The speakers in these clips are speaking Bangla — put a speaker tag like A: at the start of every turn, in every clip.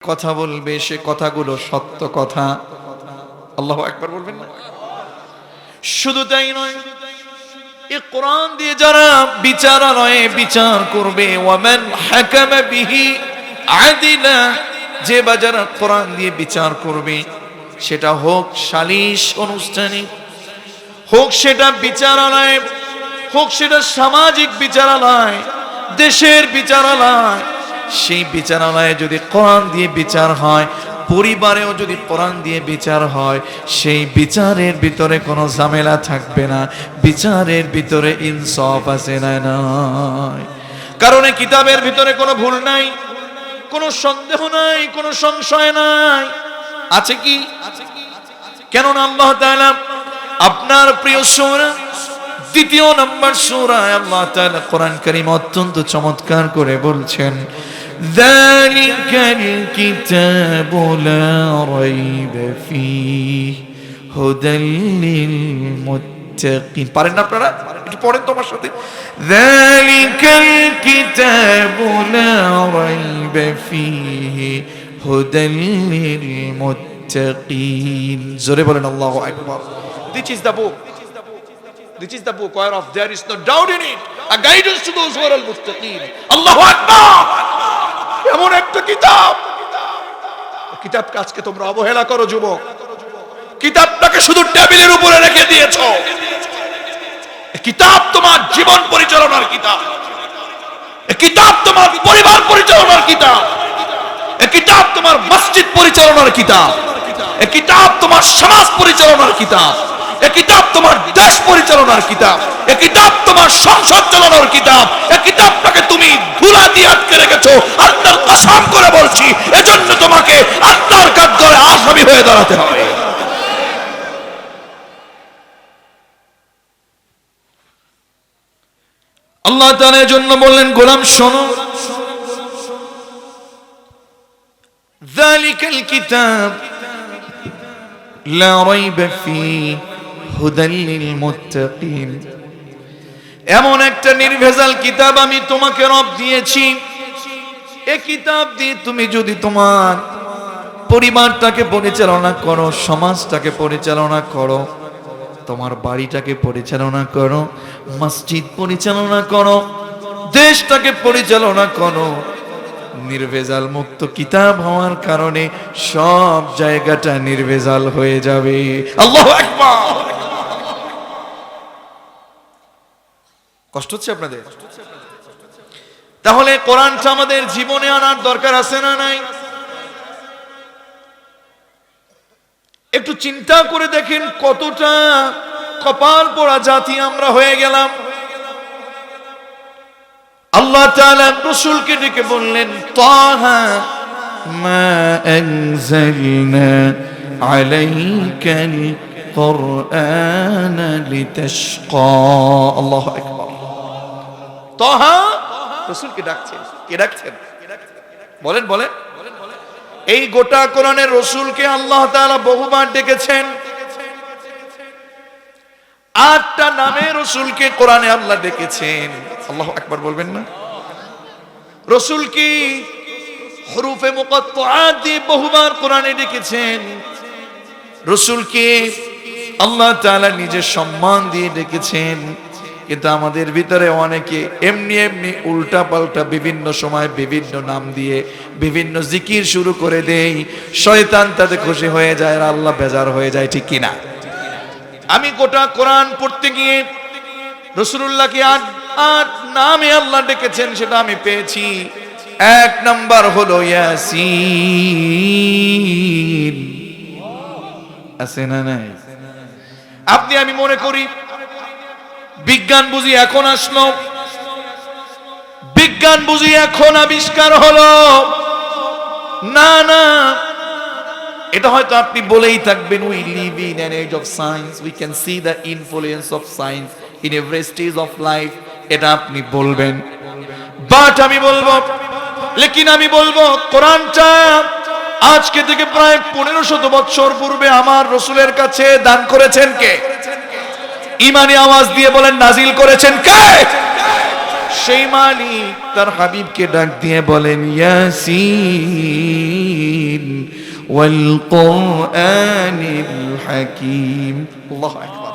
A: কথা বলবে সে কথাগুলো সত্য কথা। আল্লাহু আকবার বলবেন না? শুধু তাই নয়, এই কোরআন দিয়ে যারা বিচারালয়ে বিচার করবে, ওয়ামান হাকামা বিহি আদিলা, যে বা যারা কোরআন দিয়ে বিচার করবে, সেটা হোক সালিশ অনুষ্ঠানে, হোক সেটা বিচারালয়, হোক সেটা সামাজিক বিচারালয়, দেশের বিচারালয়, সেই বিচারালয়ে যদি কোরআন দিয়ে বিচার হয়, পরিবারেও যদি কোরআন দিয়ে বিচার হয়, সেই বিচারের ভিতরে কোনো ঝামেলা থাকবে না, বিচারের ভিতরে ইনসাফ আছে না নাই। কারণ এই কিতাবের ভিতরে কোনো ভুল নাই, কোনো সন্দেহ নাই, কোনো সংশয় নাই। আছে কি? কেননা আল্লাহ তাআলা আপনার প্রিয় সূরা দ্বিতীয় নম্বর সূরা আল্লাহ তাআলা কোরআন কারীম অত্যন্ত চমৎকার করে বলছেন, যালিকাল কিতাবু লা রাইবা ফীহি হুদাল লিল মুত্তাকিন। পারেন না আপনারা? একটু পড়েন তো আমার সাথে। যালিকাল কিতাবু লা রাইবা ফীহি হুদাল লিল মুত্তাকিন। জোরে বলেন আল্লাহু আকবার। This is the book. This is the book whereof there is no doubt in it, a guidance to those who are al-muttaqin. Allahu Akbar! এমন একটা কিতাব, কিতাবকে আজকে তোমরা অবহেলা করো যুবক। কিতাবটাকে শুধু টেবিলের উপরে রেখে দিয়েছো। কিতাব তোমার জীবন পরিচালনার কিতাব, কিতাব তোমার পরিবার পরিচালনার কিতাব, কিতাব তোমার মসজিদ পরিচালনার কিতাব, কিতাব তোমার সমাজ পরিচালনার কিতাব, এই কিতাব তোমার দেশ পরিচালনার কিতাব, এই কিতাব তোমার সংসদ চালানোর কিতাব। এই কিতাবটাকে তুমি ধুলা দিয়ে আটকে রেখেছো। আল্লাহর কসম করে বলছি, এজন্য তোমাকে আল্লাহর কাঠগড়ে আসামি হয়ে দাঁড়াতে হবে। আল্লাহ তাআলা এজন্য বললেন, গোলাম শোনো, যালিকাল কিতাব লা রাইবা ফীহি হুদাল লিল মুত্তাকিন। এমন একটা নির্ভেজাল কিতাব আমি তোমাকে রব দিয়েছি। এই কিতাব দিয়ে তুমি যদি তোমার পরিবারটাকে পরিচালনা করো, সমাজটাকে পরিচালনা করো, তোমার বাড়িটাকে পরিচালনা করো, মসজিদ পরিচালনা করো, দেশটাকে পরিচালনা করো, নির্ভেজাল মুক্ত কিতাব হওয়ার কারণে সব জায়গাটা নির্ভেজাল হয়ে যাবে। আল্লাহু আকবার। কষ্ট হচ্ছে আপনাদের? তাহলে কোরআনটা আমাদের জীবনে আনার দরকার আছে না নাই? একটু চিন্তা করে দেখেন কতটা কপাল পোড়া জাতি আমরা হয়ে গেলাম। আল্লাহ তাআলা রাসূলকে ডেকে বললেন, তাহা মা আনজালনা আলাইকাল কুরআনা লিতাশকা। আল্লাহু আকবার। তাহা, রাসূলকে ডাকছেন। কে ডাকছেন? বলেন বলেন। এই গোটা কোরআনের রাসূলকে আল্লাহ তাআলা বহুবার ডেকেছেন। 8টা নামে রাসূলকে কোরআনে আল্লাহ ডেকেছেন। আল্লাহু আকবার বলবেন না? রাসূলকে হুরুফে মুকাত্তাআত দিয়ে বহুবার কোরআনে ডেকেছেন। রাসূলকে আল্লাহ তাআলা নিজের সম্মান দিয়ে ডেকেছেন। কিন্তু আমাদের ভিতরে অনেকে এমনি এমনি উল্টা পাল্টা বিভিন্ন সময় বিভিন্ন নাম দিয়ে বিভিন্ন জিকির শুরু করে দেই। শয়তান তাতে খুশি হয়ে যায় আর আল্লাহ বেজার হয়ে যায়, ঠিক কিনা? আমি গোটা কোরআন পড়তে গিয়ে রাসূলুল্লাহকে 8 নামে আল্লাহ ডেকেছেন, সেটা আমি পেয়েছি। 1 নাম্বার হলো ইয়াসিন। আছে না নাই? আপনি আমি মনে করি বিজ্ঞান বুঝি এখন আসলো, বিজ্ঞান বুঝি এখন আবিষ্কার হলো। না না, এটা হয়তো আপনি বলেই থাকবেন, we live in an age of science, we can see the influence of science in every stage of life, এটা আপনি বলবেন। বাট আমি বলবো, লেকিন আমি বলবো, কোরআনটা আজকে থেকে প্রায় 1500 বছর পূর্বে আমার রাসূলের কাছে দান করেছেন কে? ইমানি আওয়াজ দিয়ে বলেন, নাজিল করেছেন কে? সেই মালিক তার হাবিবকে ডাক দিয়ে বলেন ইয়াসিন ওয়াল কুরআনিল হাকীম। আল্লাহু আকবার।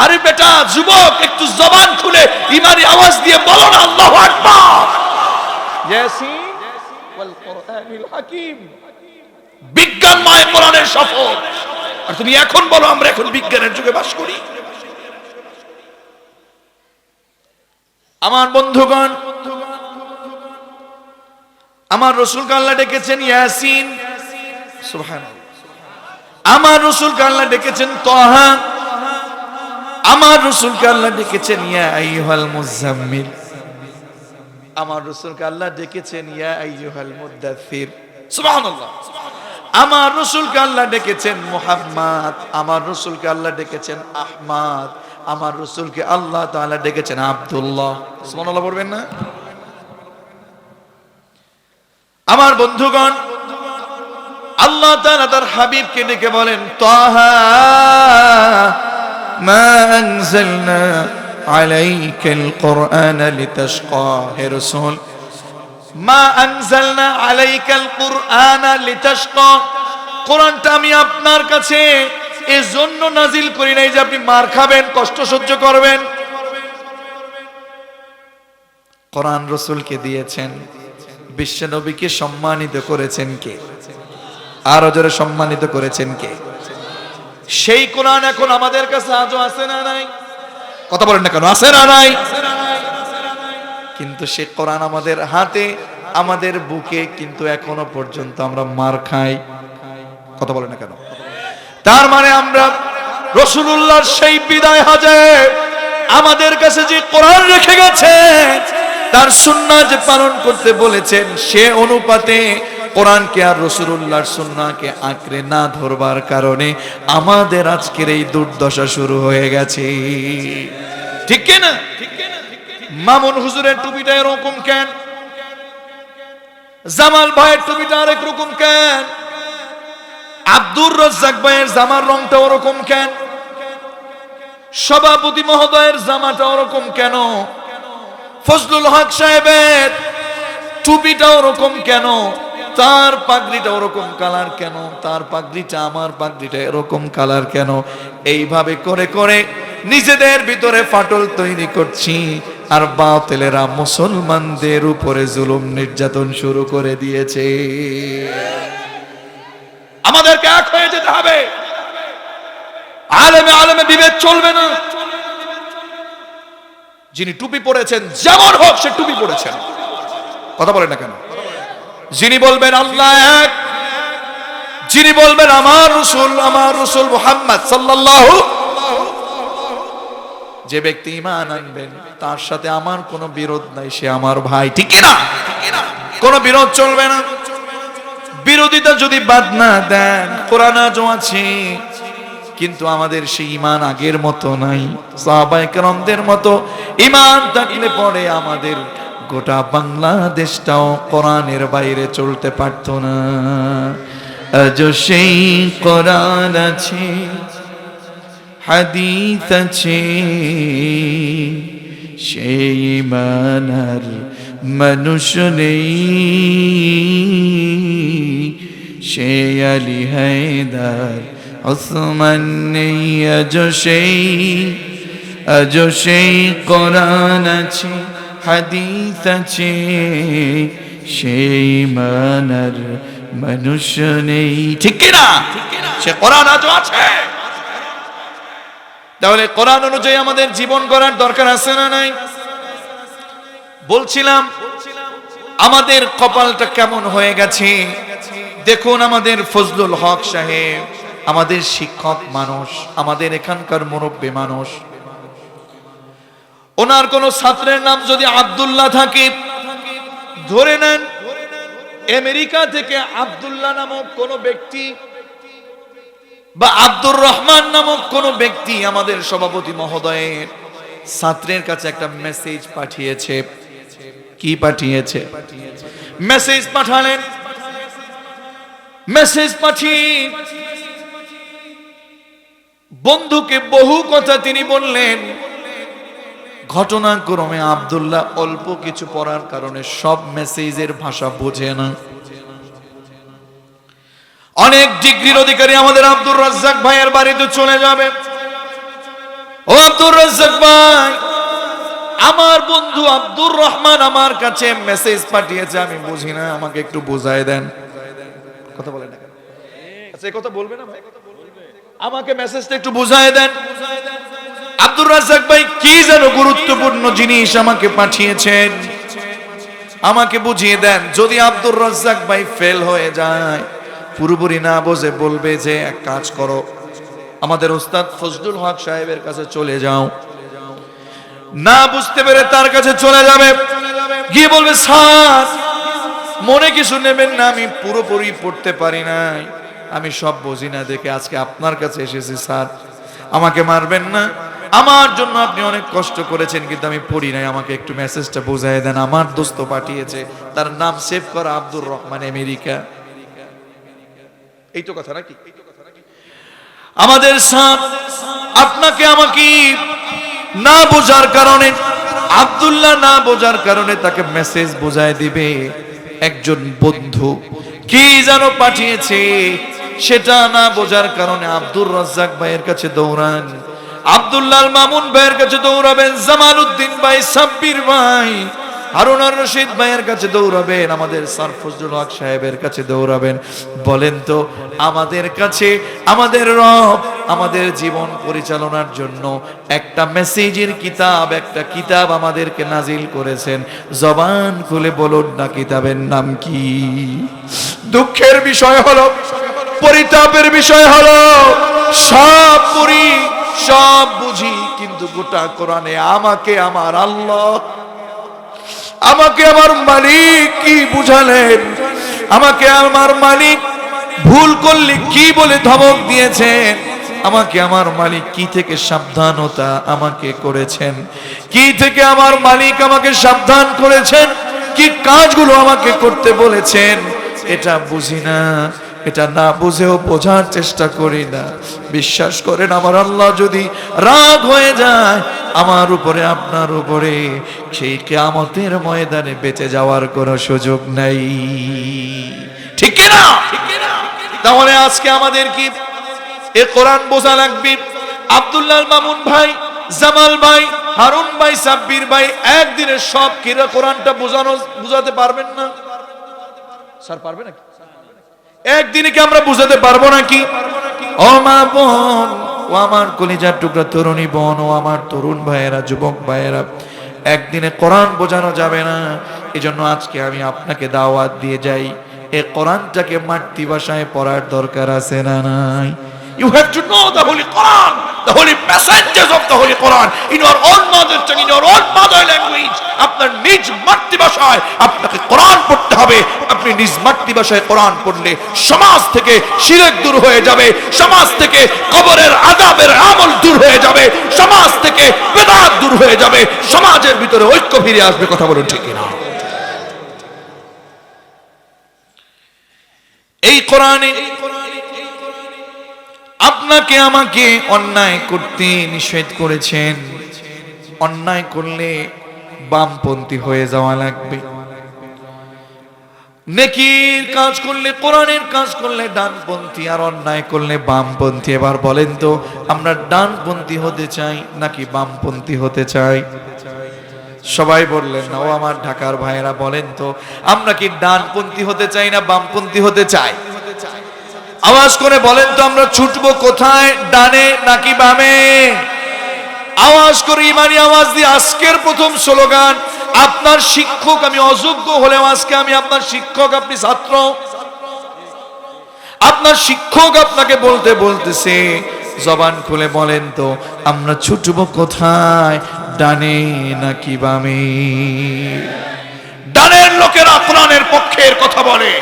A: আরে বেটা যুবক, একটু জবান খুলে ঈমানি আওয়াজ দিয়ে বলো না আল্লাহু আকবার। ইয়াসিন ওয়াল কুরআনিল হাকীম, বিজ্ঞানময় কোরআনের শপথ। আর তুমি এখন বলো আমরা এখন বিজ্ঞানের যুগে বাস করি। আমার বন্ধুগণ, আমার রাসূলকে আল্লাহ ডেকেছেন ইয়াসিন, সুবহানাল্লাহ। আমার রাসূলকে আল্লাহ ডেকেছেন তাহা, আমার রাসূলকে আল্লাহ ডেকেছেন ইয়া আইয়ুহাল মুজাম্মিল, আমার রাসূলকে আল্লাহ ডেকেছেন ইয়া আইয়ুহাল মুদ্দাথির, সুবহানাল্লাহ। আমার রাসূলকে আল্লাহ ডেকেছেন মুহাম্মদ, আমার রাসূলকে আল্লাহ ডেকেছেন আহমদ, আমার রাসূলকে আল্লাহ তাআলা ডেকেছেন আব্দুল্লাহ। সুবহানাল্লাহ পড়বেন না? আমার বন্ধুগণ, আল্লাহ তাআলা তার হাবিবকে ডেকে বলেন তাহা মা আনজালনা আলাইকাল কুরআনা লিতাশকা। হে রাসূল, মা আনজালনা আলাইকাল কুরআনা লিতাশকা, কোরআনটা আমি আপনার কাছে এজন্য নাজিল করি নাই যে আপনি মার খাবেন, কষ্ট সহ্য করবেন। কোরআন রাসূলকে দিয়েছেন, বিশ্ব নবীকে সম্মানিত করেছেন কে? আরো জোরে সম্মানিত করেছেন কে? সেই কোরআন এখন আমাদের কাছে আজও আছে না নাই? কথা বলেন না কেন, আছে না নাই? কিন্তু সেই কোরআন আমাদের হাতে, আমাদের বুকে, কিন্তু এখনো পর্যন্ত আমরা মার খাই। কথা বলেন না কেন? তার মানে আমরা রাসূলুল্লাহর সেই বিদায় হজে আমাদের কাছে যে কোরআন রেখে গেছে, তার সুন্নাহ যে পালন করতে বলেছেন, সে অনুপাতে কোরআনকে আর রাসূলুল্লাহর সুন্নাহকে আঁকড়ে না ধরবার কারণে আমাদের আজকের এই দুর্দশা শুরু হয়ে গেছে। ঠিক কি না? মামুন হুজুরের টুপিটা এরকম কেন? জামাল ভাইয়ের টুপিটা আরেক রকম কেন? আব্দুর রাজ্জাক ভাইয়ের জামার রংটা ওরকম কেন? সভাপতি মহোদয়ের জামাটা ওরকম কেন? ফজলুল হক সাহেবের টুপিটা ওরকম কেন? তার পাগড়িটা ওরকম কালার কেন? তার পাগড়িটা আমার পাগড়িটা এরকম কালার কেন? এইভাবে করে করে নিজেদের ভিতরে ফাটল তৈরি করছি, আর বাতিলেরা মুসলমানদের উপরে জুলুম নির্যাতন শুরু করে দিয়েছে। আমাদেরকে এক হয়ে যেতে হবে। আলেমে আলেমে বিভেদ চলবে না। যিনি টুপি পরেছেন, যেমন হোক সে টুপি পরেছেন, কথা বলেন না কেন? যিনি বলবেন আল্লাহ এক, যিনি বলবেন আমার রাসূল মুহাম্মদ সাল্লাল্লাহু, যে ব্যক্তি ঈমান আনবেন তার সাথে আমার কোনো বিরোধ নাই, সে আমার ভাই। ঠিক কি না? কোনো বিরোধ চলবে না। বিরোধিতা যদি বাদ না দেন, কোরআন আজও আছে, কিন্তু আমাদের সেই ঈমান আগের মতো নাই। সাহাবায়ে কেরামদের মতো ঈমান থাকলে পরে আমাদের গোটা বাংলাদেশটাও কোরআনের বাইরে চলতে পারত না। আজও সেই কোরআন আছে, হাদিস আছে, সেই ঈমান আর মানুষ নেই, সে আলী হায়দার ওসমান নেই। আজও সেই কোরআন আছে, হাদিস আছে, সেই ঈমান আর মানুষ নেই। ঠিক কি না? সে কোরআন আজও আছে। তাহলে কোরআন অনুযায়ী আমাদের জীবন গড়ার দরকার আছে না নাই? বলছিলাম আমাদের কপালটা কেমন হয়ে গেছে দেখুন। আমাদের ফজলুল হক সাহেব আমাদের শিক্ষক মানুষ, আমাদের এখানকার মুরব্বী মানুষ, ওনার কোন ছাত্রের নাম যদি আব্দুল্লাহ থাকে, ধরে নেন আমেরিকা থেকে আব্দুল্লাহ নামক কোন ব্যক্তি বা আব্দুর রহমান নামক কোন ব্যক্তি আমাদের সভাপতি মহোদয়ের ছাত্রের কাছে একটা মেসেজ পাঠিয়েছে। কি পাঠিয়েছে? মেসেজ পাঠালেন। মেসেজ পাঠিয়ে বন্ধুকে বহু কথা তিনি বললেন। ঘটনাক্রমে আব্দুল্লাহ অল্প কিছু পড়ার কারণে সব মেসেজের ভাষা বোঝে না। অনেক ডিগ্রির অধিকারী আমাদের আব্দুর রাজ্জাক ভাইয়ের বাড়িতে চলে যাবে। ও আব্দুর রাজ্জাক ভাই, আমার বন্ধু আব্দুর রহমান আমার কাছে মেসেজ পাঠিয়েছে, আমি বুঝি না, আমাকে একটু বুঝায় দেন। কথা বলেন না কেন? আচ্ছা, এই কথা বলবে না ভাই? আমাকে মেসেজটা একটু বুঝায় দেন। আব্দুর রাজ্জাক ভাই কি যেন গুরুত্বপূর্ণ জিনিস আমাকে পাঠিয়েছেন, আমাকে বুঝিয়ে দেন। যদি আব্দুর রাজ্জাক ভাই ফেল হয়ে যায়, পুরোপুরি না বোঝে, বলবে যে এক কাজ করো, আমাদের ওস্তাদ ফজলুল হক সাহেবের কাছে চলে যাও। না বুঝতে পেরে তার কাছে চলে যাবে, গিয়ে বলবে স্যার মনে কিছু নেবেন না, আমি পুরোপুরি পড়তে পারি নাই, আমি সব বুঝি না দেখে আজকে আপনার কাছে এসেছি স্যার, আমাকে মারবেন না, আমার জন্য আপনি অনেক কষ্ট করেছেন কিন্তু আমি পড়ি নাই, আমাকে একটু মেসেজটা বুঝাই দেন। আমার দোস্ত পাঠিয়েছে, তার নাম সেভ করা আব্দুর রহমান, আমেরিকা। এই তো কথা নাকি? আমাদের স্যার আপনাকে আমাকে না বোঝার কারণে, আব্দুল্লাহ না বোঝার কারণে তাকে মেসেজ বোঝায় দিবে। একজন বন্ধু কি যেন পাঠিয়েছে, সেটা না বোঝার কারণে আব্দুর রাজ্জাক ভাইয়ের কাছে দৌড়ান, আব্দুল্লাহ মামুন ভাইয়ের কাছে দৌড়াবেন, জামালউদ্দিন ভাই, সাব্বির ভাই, হারুন আর রশিদ ভাইয়ের কাছে দৌড়াবেন, আমাদের স্যার ফজলুল হক সাহেবের কাছে দৌড়াবেন। বলেন তো আমাদের কাছে আমাদের রব আমাদের জীবন পরিচালনার জন্য একটা মেসেজের কিতাব, একটা কিতাব আমাদেরকে নাজিল করেছেন। জবান খুলে বলুন না কিতাবের নাম কি? দুঃখের বিষয় হলো, পরিতাপের বিষয় হলো, সব পড়ি সব বুঝি কিন্তু গোটা কোরআনে আমাকে আমার আল্লাহ, আমাকে আমার মালিক কি বুঝালেন, আমাকে আমার মালিক ভুল করলে কি বলে ধমক দিয়েছেন, আমাকে আমার মালিক কি থেকে সাবধানতা আমাকে করেছেন, কি থেকে আমার মালিক আমাকে সাবধান করেছেন, কি কাজগুলো আমাকে করতে বলেছেন, এটা বুঝি না, এটা না বুঝেও বোঝার চেষ্টা করি না। বিশ্বাস করেন আমার আল্লাহ যদি রাগ হয়ে যায় আমার উপরে, আপনার উপরে, সেই কিয়ামতের ময়দানে বেঁচে যাওয়ার কোনো সুযোগ নাই। ঠিক কি না? তাহলে আজকে আমাদের কি এ কোরআন বোঝা লাগবে। আব্দুল্লাহ মামুন ভাই, জামাল ভাই, হারুন ভাই, সাব্বির ভাই একদিনে সব কিরা কোরআনটা বুঝাতে পারবেন না? স্যার পারবে নাকি? একদিনে কি আমরা বুঝাতে পারবো নাকি? ও মা বোন, ও আমার কলিজার টুকরা তরুণী বোন, ও আমার তরুণ ভাইয়েরা, যুবক ভাইয়েরা, একদিনে কোরআন বোঝানো যাবে না। এজন্য আজকে আমি আপনাকে দাওয়াত দিয়ে যাই, এই কোরআনটাকে মাতৃভাষায় পড়ার দরকার আছে না নাই? You have to know the Holy Quran, the holy messages of the Holy Quran in your own mother tongue, in your own mother language. আপনার নিজ মাতৃভাষায় আপনাকে কোরআন পড়তে হবে। আপনি নিজ মাতৃভাষায় কোরআন পড়লে সমাজ থেকে শিরক দূর হয়ে যাবে, সমাজ থেকে কবরের আযাবের আমল দূর হয়ে যাবে, সমাজ থেকে বিদআত দূর হয়ে যাবে, সমাজের ভিতরে ঐক্য ফিরে আসবে। কথা বলুন ঠিক কিনা? এই কোরআনে আপনাকে আমাকে অন্যায় করতে নিষেধ করেছেন। অন্যায় করলে বামপন্থী হয়ে যাওয়া লাগবে, নেকির কাজ করলে, কোরআনের কাজ করলে ডানপন্থী, আর অন্যায় করলে বামপন্থী। এবার বলেন তো আমরা ডানপন্থী হতে চাই নাকি বামপন্থী হতে চাই? সবাই বললেন না। ও আমার ঢাকার ভাইয়েরা বলেন তো আমরা কি ডানপন্থী হতে চাই না বামপন্থী হতে চাই? আওয়াজ করে বলেন তো আমরা ছুটবো কোথায়, ডানে নাকি বামে? আওয়াজ করে ইমানি আওয়াজ দিয়ে আজকের প্রথম স্লোগান, আপনার শিক্ষক আমি অযোগ্য হলেও আজকে আমি আপনার শিক্ষক, আপনি ছাত্র। আপনার শিক্ষক আপনাকে বলতে বলতেছে, জবান খুলে বলেন তো আমরা ছুটবো কোথায়, ডানে নাকি বামে? ডানের লোকেরা কোরআনের পক্ষের কথা বলে,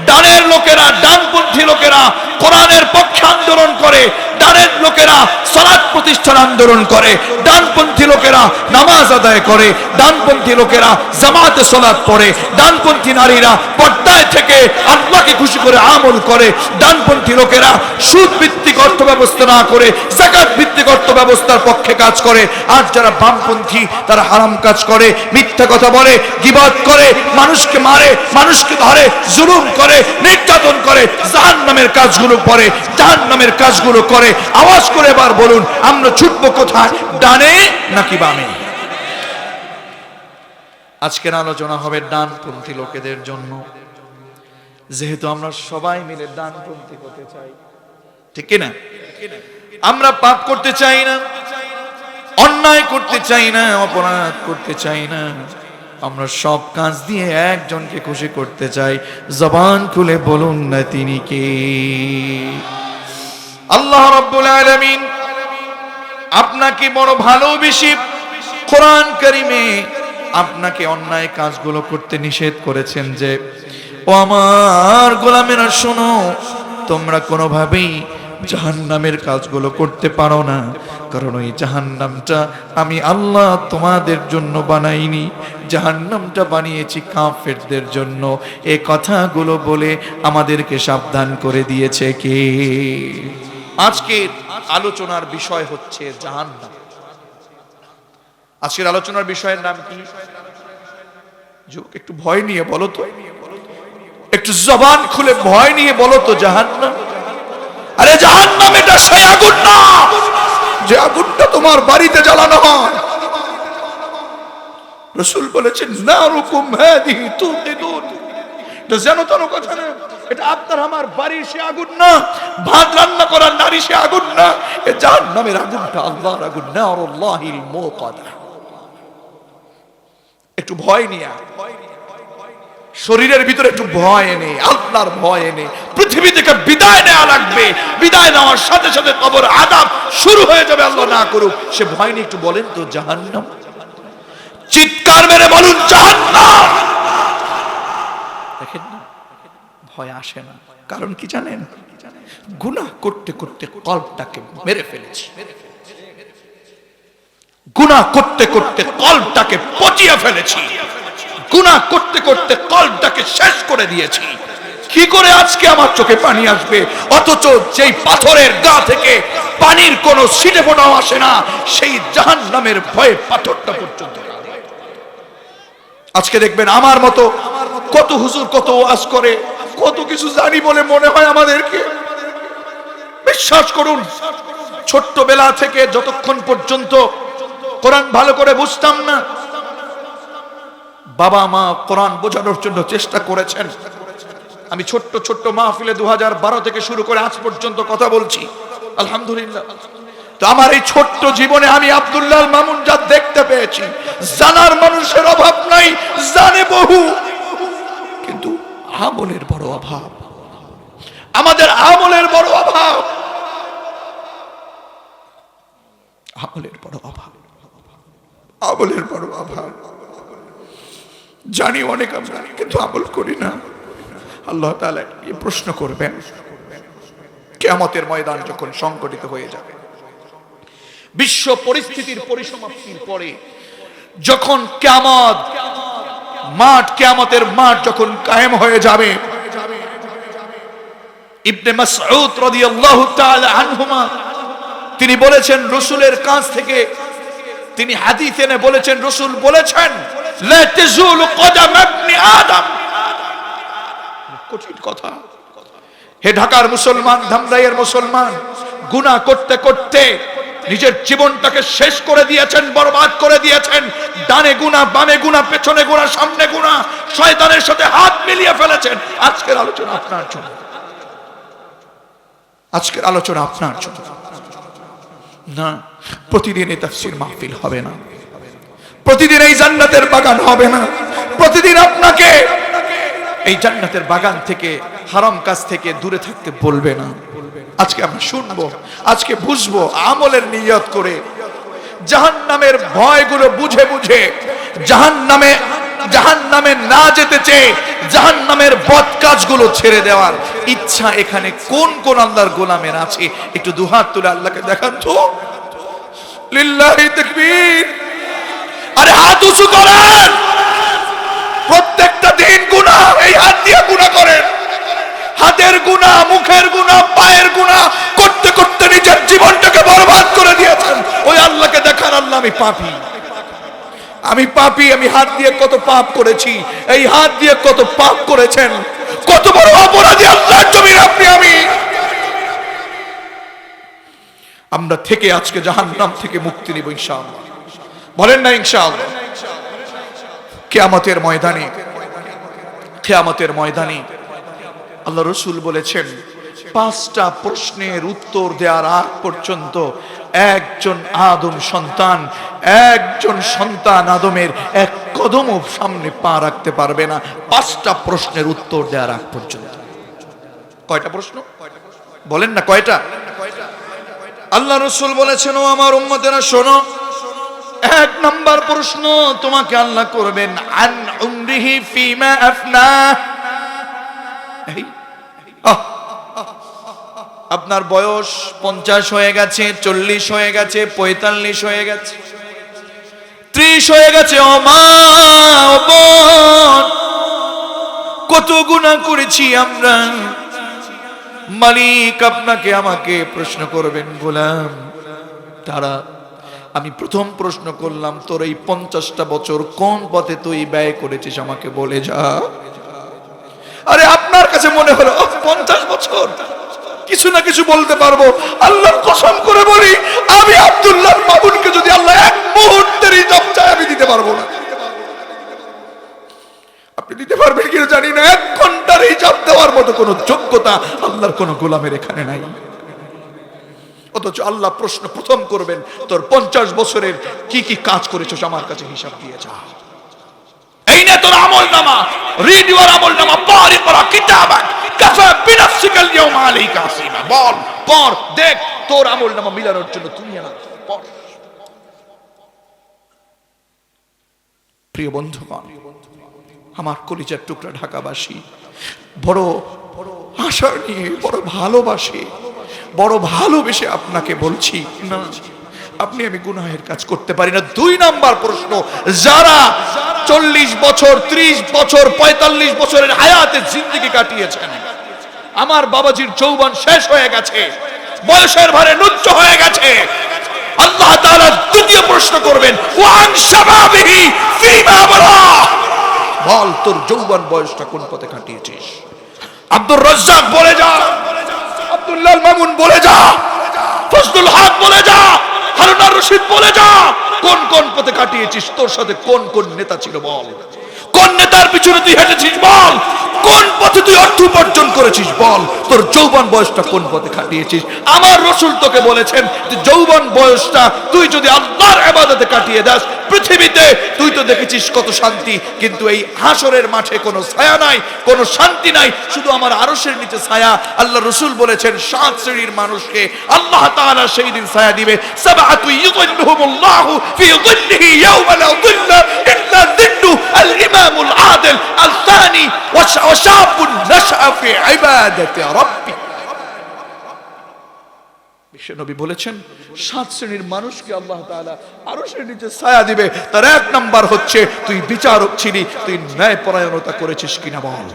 A: ডানের লোকেরা, ডানপন্থী লোকেরা কোরআনের পক্ষে আন্দোলন করে, ডানের লোকেরা সালাত প্রতিষ্ঠার আন্দোলন করে, ডানপন্থী লোকেরা নামাজ আদায় করে, ডানপন্থী লোকেরা জামাতে সালাত পড়ে, ডানপন্থী নারীরা পর্দায় থেকে আল্লাহকে খুশি করে আমল করে, ডানপন্থী লোকেরা সুদ ভিত্তিক অর্থ ব্যবস্থা না করে যাকাত ভিত্তিক অর্থ ব্যবস্থার পক্ষে কাজ করে। আর যারা বামপন্থী তারা হারাম কাজ করে, মিথ্যা কথা বলে, গীবত করে, মানুষকে মারে, মানুষকে ধরে, জুলুম করে, নির্যাতন করে, জাহান্নামের কাজগুলো করে, জাহান্নামের কাজগুলো করে। আওয়াজ করে এবার বলুন, আমরা ছুটবো কোথায়, ডানে নাকি বামে? আজকের আলোচনা হবে ডানপন্থী লোকেদের জন্য, যেহেতু আমরা সবাই মিলে ডানপন্থী হতে চাই, ঠিক কিনা? আমরা পাপ করতে চাই না, অন্যায় করতে চাই না, অপরাধ করতে চাই না, আমরা সব কাজ দিয়ে একজনকে খুশি করতে চাই। জবান খুলে বলুন না তিনি কে? আল্লাহ রাব্বুল আলামিন আপনাকে বড় ভালোবেসে কোরআন কারীমে আপনাকে অন্যায় কাজগুলো করতে নিষেধ করেছেন যে, ও আমার গোলামেরা শোনো, তোমরা কোনোভাবেই জাহান্নামের কাজগুলো করতে পারো না, কারণ ওই জাহান্নামটা আমি আল্লাহ তোমাদের জন্য বানাইনি, জাহান্নামটা বানিয়েছি কাফেরদের জন্য। এই কথাগুলো বলে আমাদেরকে সাবধান করে দিয়েছে কে? আজকের আলোচনার বিষয় হচ্ছে জাহান্নাম। আজকের আলোচনার বিষয়ের নাম কি? একটু ভয় নিয়ে বলো তো, একটু জবান খুলে ভয় নিয়ে বলো তো, জাহান্নাম। আরে জাহান্নাম এটা সেই আগুন না যে আগুনটা তোমার বাড়িতে জ্বালানো হয়। রাসূল বলেছেন, নারুকুম হাদিহি তুকিদুন। এটা যেন তেন কথা না, এটা আপনার আমার বাড়ির সে আগুন না, ভাত রান্না করার নারী সে আগুন না, এ জাহান্নামের আগুনটা আল্লাহর আগুন, নারুল্লাহিল মুকাদা। একটু ভয় নিয়ে, শরীরের ভিতরে একটু ভয় এনে, আল্লাহর ভয় এনে পৃথিবী থেকে বিদায় নেওয়া লাগবে। বিদায় নেওয়ার সাথে সাথে কবর আযাব শুরু হয়ে যাবে, আল্লাহ না করুক। সে ভয় নিয়ে একটু বলেন তো, জাহান্নাম। চিৎকার মেরে বলুন, জাহান্নাম। দেখেন না, ভয় আসে না, কারণ কি জানেন? গুনাহ করতে করতে কলবটাকে মেরে ফেলেছি, গুনাহ করতে করতে কলবটাকে পচিয়ে ফেলেছি, গুনাহ করতে করতে কলবটাকে শেষ করে দিয়েছি। কি করে আজকে আমার চোখে পানি আসবে? অথচ যেই পাথরের গা থেকে পানির কোনো ছিটে ফোঁটাও আসে না, সেই জাহান্নামের ভয়ে পাথরটা পর্যন্ত। আজকে দেখবেন আমার মতো কত হুজুর কত ওয়াজ করে, কত কিছু জানি বলে মনে হয় আমাদেরকে। বিশ্বাস করুন, ছোট্টবেলা থেকে যতক্ষণ পর্যন্ত কোরআন ভালো করে বুঝতাম না, বাবা মা কোরআন বোঝানোর জন্য চেষ্টা করেছেন। আমি ছোট্ট ছোট্ট মাহফিলে 2012 থেকে শুরু করে আজ পর্যন্ত কথা বলছি, আলহামদুলিল্লাহ। তো আমার এই ছোট্ট জীবনে আমি আব্দুল্লাহ মামুন যা দেখতে পেয়েছি, জানার মানুষের অভাব নাই, জানে বহু, কিন্তু আমলের বড় অভাব। আমাদের আমলের বড় অভাব, আমলের বড় অভাব, আমলের বড় অভাব। জানি অনেক আমরা, কিন্তু আমল করি না। আল্লাহ তাআলা এই প্রশ্ন করবেন কিয়ামতের ময়দান যখন সংগঠিত হয়ে যাবে, বিশ্ব পরিস্থিতির পরিসমাপ্তির পরে, যখন কিয়ামত মাঠ, কিয়ামতের মাঠ যখন কায়েম হয়ে যাবে। ইবনে মাসউদ রাদিয়াল্লাহু তাআলা আনহুমা তিনি বলেছেন, রাসূলের কাছ থেকে তিনি হাদিস এনে বলেছেন, রাসূল বলেছেন, লা তাজুলু কদাম ইবনি আদম। কঠিন কথা। হে ঢাকার মুসলমান, ধামরাইয়ের মুসলমান, গুনাহ করতে করতে নিজের জীবনটাকে শেষ করে দিয়েছেন, বরবাদ করে দিয়েছেন। ডানে গুনাহ, বামে গুনাহ, পেছনে গুনাহ, সামনে গুনাহ, শয়তানের সাথে হাত মিলিয়ে ফেলেছেন। আজকের আলোচনা আপনার জন্য, আজকের আলোচনা আপনার জন্য না। প্রতিদিন এই তাফসীর মাহফিল হবে না, প্রতিদিন এই জান্নাতের বাগান হবে না, প্রতিদিন আপনাকে এই জান্নাতের বাগান থেকে, হারাম কাজ থেকে দূরে থাকতে বলবে না। আজকে আমরা শুনবো, আজকে বুঝবো, আমলের নিয়ত করে, জাহান্নামের ভয়গুলো বুঝে বুঝে, জাহান্নামে জাহান্নামে না যেতে চেয়ে জাহান্নামের বদ কাজগুলো ছেড়ে দেওয়ার ইচ্ছা এখানে কোন কোন আল্লাহর গোলামের আছে? একটু দুহাত তুলে আল্লাহকে দেখান তো। লিল্লাহি তাকবীর। আরে হাত উঁচু করেন। প্রত্যেকটা দিন গুনাহ, এই হাত দিয়ে গুনাহ করেন। হাতের গুনাহ, মুখের গুনাহ, পায়ের গুনাহ করতে করতে নিজের জীবনটাকে বরবাদ করে দিয়েছেন। ওই আল্লাহকে দেখান, আল্লাহ আমি পাপী, আমি পাপী, আমি হাত দিয়ে কত পাপ করেছি। এই হাত দিয়ে কত পাপ করেছেন, কত বড় অপরাধী আল্লাহর জমিনে আপনি আমি। আমরা থেকে আজকে জাহান্নাম থেকে মুক্তি নিব ইনশাআল্লাহ। বলেন না ইনশাআল্লাহ। কিয়ামতের ময়দানে, কিয়ামতের ময়দানে আল্লাহ রাসূল বলেছেন 5টা প্রশ্নের উত্তর দেওয়ার আগ পর্যন্ত একজন আদম সন্তান, একজন সন্তান আদমের এক কদমও সামনে পা রাখতে পারবে না 5টা প্রশ্নের উত্তর দেওয়ার আগ পর্যন্ত। কয়টা প্রশ্ন বলেন না, কয়টা? আল্লাহ রাসূল বলেছেন, ও আমার উম্মতেরা শোনো, 1 নাম্বার প্রশ্ন তোমাকে আল্লাহ করবেন আন উমরিহি ফিমা আফনা। আপনার বয়স 50 হয়ে গেছে, 40 হয়ে গেছে, 45 হয়ে গেছে, 30 হয়ে গেছে। ও মা, ও বোন, কত গুনাহ করেছি আমরা। মালিক আপনাকে আমাকে প্রশ্ন করবেন, গোলাম তারা আমি প্রথম প্রশ্ন করলাম, তোর এই 50টা বছর কোন পথে তুই ব্যয় করেছিস আমাকে বলে যা। আরে আপনার কাছে মনে হলো 50 বছর কিছু না কিছু বলতে পারবো। আল্লাহর কসম করে বলি, আমি আব্দুল্লাহর মামুনকে যদি আল্লাহ 1 মুহূর্তের হিসাব চায় আমি দিতে পারবো না। আপনি দিতে পারবেন কিনা জানি না। 1 ঘন্টার হিসাব দেওয়ার মতো কোনো যোগ্যতা আল্লাহর কোনো গোলামের এখানে নাই। অথচ আল্লাহ প্রশ্ন প্রথম করবেন, তোর 50 বছরের কি কি কাজ করেছিস আমার কাছে হিসাব দিয়ে যা। এই নে তোর আমলনামা, রিড ইউর আমলনামা, পড় ইকরা কিতাবাক কাফা বিনাফসিকা আল-ইয়াওমা আলাইকা হাসিবা। বল, পড়, দেখ তোর আমলনামা মিলানোর জন্য তুমি না পড়। প্রিয় বন্ধুগণ, আমার কলিজার টুকরা ঢাকাবাসী, বড় আশা নিয়ে, বড় ভালোবাসে, বড় ভালোবেসে আপনাকে বলছি, না আপনি আমি গুনাহের কাজ করতে পারি না। 2 নাম্বার প্রশ্ন, যারা 40 বছর, 30 বছর, 45 বছরের হায়াতে জিন্দেগি কাটিয়েছেন, আমার বাবাজির যৌবন শেষ হয়ে গেছে, বয়সের ভারে নুচ্চ হয়ে গেছে, আল্লাহ তাআলা দ্বিতীয় প্রশ্ন করবেন, ওয়ান শাবাবিহি ফীমা আবলা। বল তোর যৌবন বয়সটা কোন পথে কাটিয়েছিস। আব্দুর রাজ্জাক বলে যা, আব্দুল্লাহ মামুন বলে যা, ফজলুল হক বলে যা, হারুন আর রশিদ বলে যা, কোন কোন পথে কাটিয়েছিস। তোর সাথে কোন কোন নেতা ছিল বল। কোন নেতার পিছনে তুই হেঁটেছিস বল। কোন পথে তুই অর্থ উপার্জন করেছিস বল। তোর যৌবন বয়সটা কোন পথে কাটিয়েছিস। আমার রাসূল তোকে বলেছেন যে যৌবন বয়সটা তুই যদি আল্লাহর ইবাদতে কাটিয়ে দাস, পৃথিবীতে তুই তো দেখেছিস কত শান্তি, কিন্তু এই হাসরের মাঠে কোনো ছায়া নাই, কোনো শান্তি নাই, শুধু আমার আরশের নিচে ছায়া। আল্লাহ রাসূল বলেছেন 7 শ্রেণীর মানুষকে আল্লাহ তাআলা সেই দিন ছায়া দিবে। সাবআতু ইযিল্লুহুমুল্লাহু ফি যিল্লিহি ইয়াওমা লা যিল্লা ইল্লা যিল্লু আল-ইমামুল আদিল আল-সানি ওয়া শাবুন নাশআ ফি ইবাদাতি রাব্বি। বিশ্বনবী বলেছেন 7 শ্রেণীর মানুষকে আল্লাহ তাআলা আরশের নিচে ছায়া দিবে। তার 1 নাম্বার হচ্ছে তুই বিচারক ছিলি, তুই ন্যায়পরায়ণতা করেছিস কিনা বল।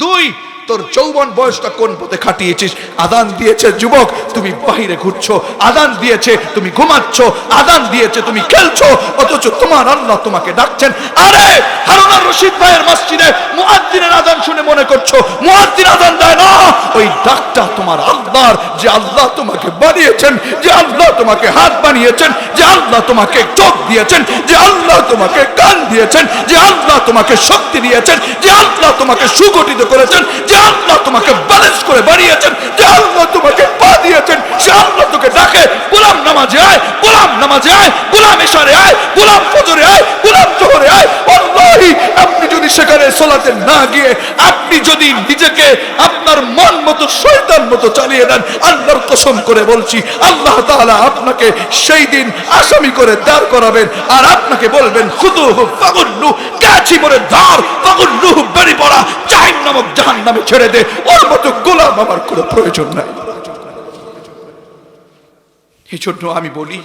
A: 2, তোর যৌবন বয়সটা কোন পথে কাটিয়েছিস। আযান দিয়েছে যুবক, তুমি বাইরে ঘুরছো। আযান দিয়েছে তুমি ঘুমাচ্ছ। আযান দিয়েছে তুমি খেলছো, অথচ তোমার আল্লাহ তোমাকে ডাকছেন। আরে হারুন আর রশিদ ভাইয়ের মসজিদে মুয়াজ্জিনের আযান শুনে মনে করছো মুয়াজ্জিন আযান দেয় না, ওই ডাকটা তোমার আল্লাহর। যে আল্লাহ তোমাকে বানিয়েছেন, যে আল্লাহ তোমাকে হাত বানিয়েছেন, যে আল্লাহ তোমাকে চোখ দিয়েছেন, যে আল্লাহ তোমাকে কান দিয়েছেন, যে আল্লাহ তোমাকে শক্তি দিয়েছেন, যে আল্লাহ তোমাকে সুগঠিত করেছেন, যে আল্লাহ তোমাকে ব্যালেন্স করে বানিয়েছেন, যে আল্লাহ তোমাকে পা দিয়েছেন, সে আল্লাহ তোকে ডাকে, গোলাম নামাজে আয়, গোলাম নামাজে আয়, গোলাম ইশারে আয়, গোলাম ফজরে আয়, গোলাম জোহরে আয়। আল্লাহি আপনি যদি সেখানে সালাতে না গিয়ে আপনি যদি নিজেকে আপনার মন মতো শয়তান মতো চালিয়ে দেন, আল্লাহর কসম করে বলছি আল্লাহ তাআলা আপনাকে সেই দিন আসামি করে দাঁড় করাবেন, আর আপনাকে বলবেন খুদুহু ফাগুল্লু, কাছি মরে ধর, ফাগুল্লুহু বেরি পড়া, জাহান্নামে ছেড়ে দে। ওর মতো গোলাম আমার কোনো প্রয়োজন নাই। এই জন্য আমি বলি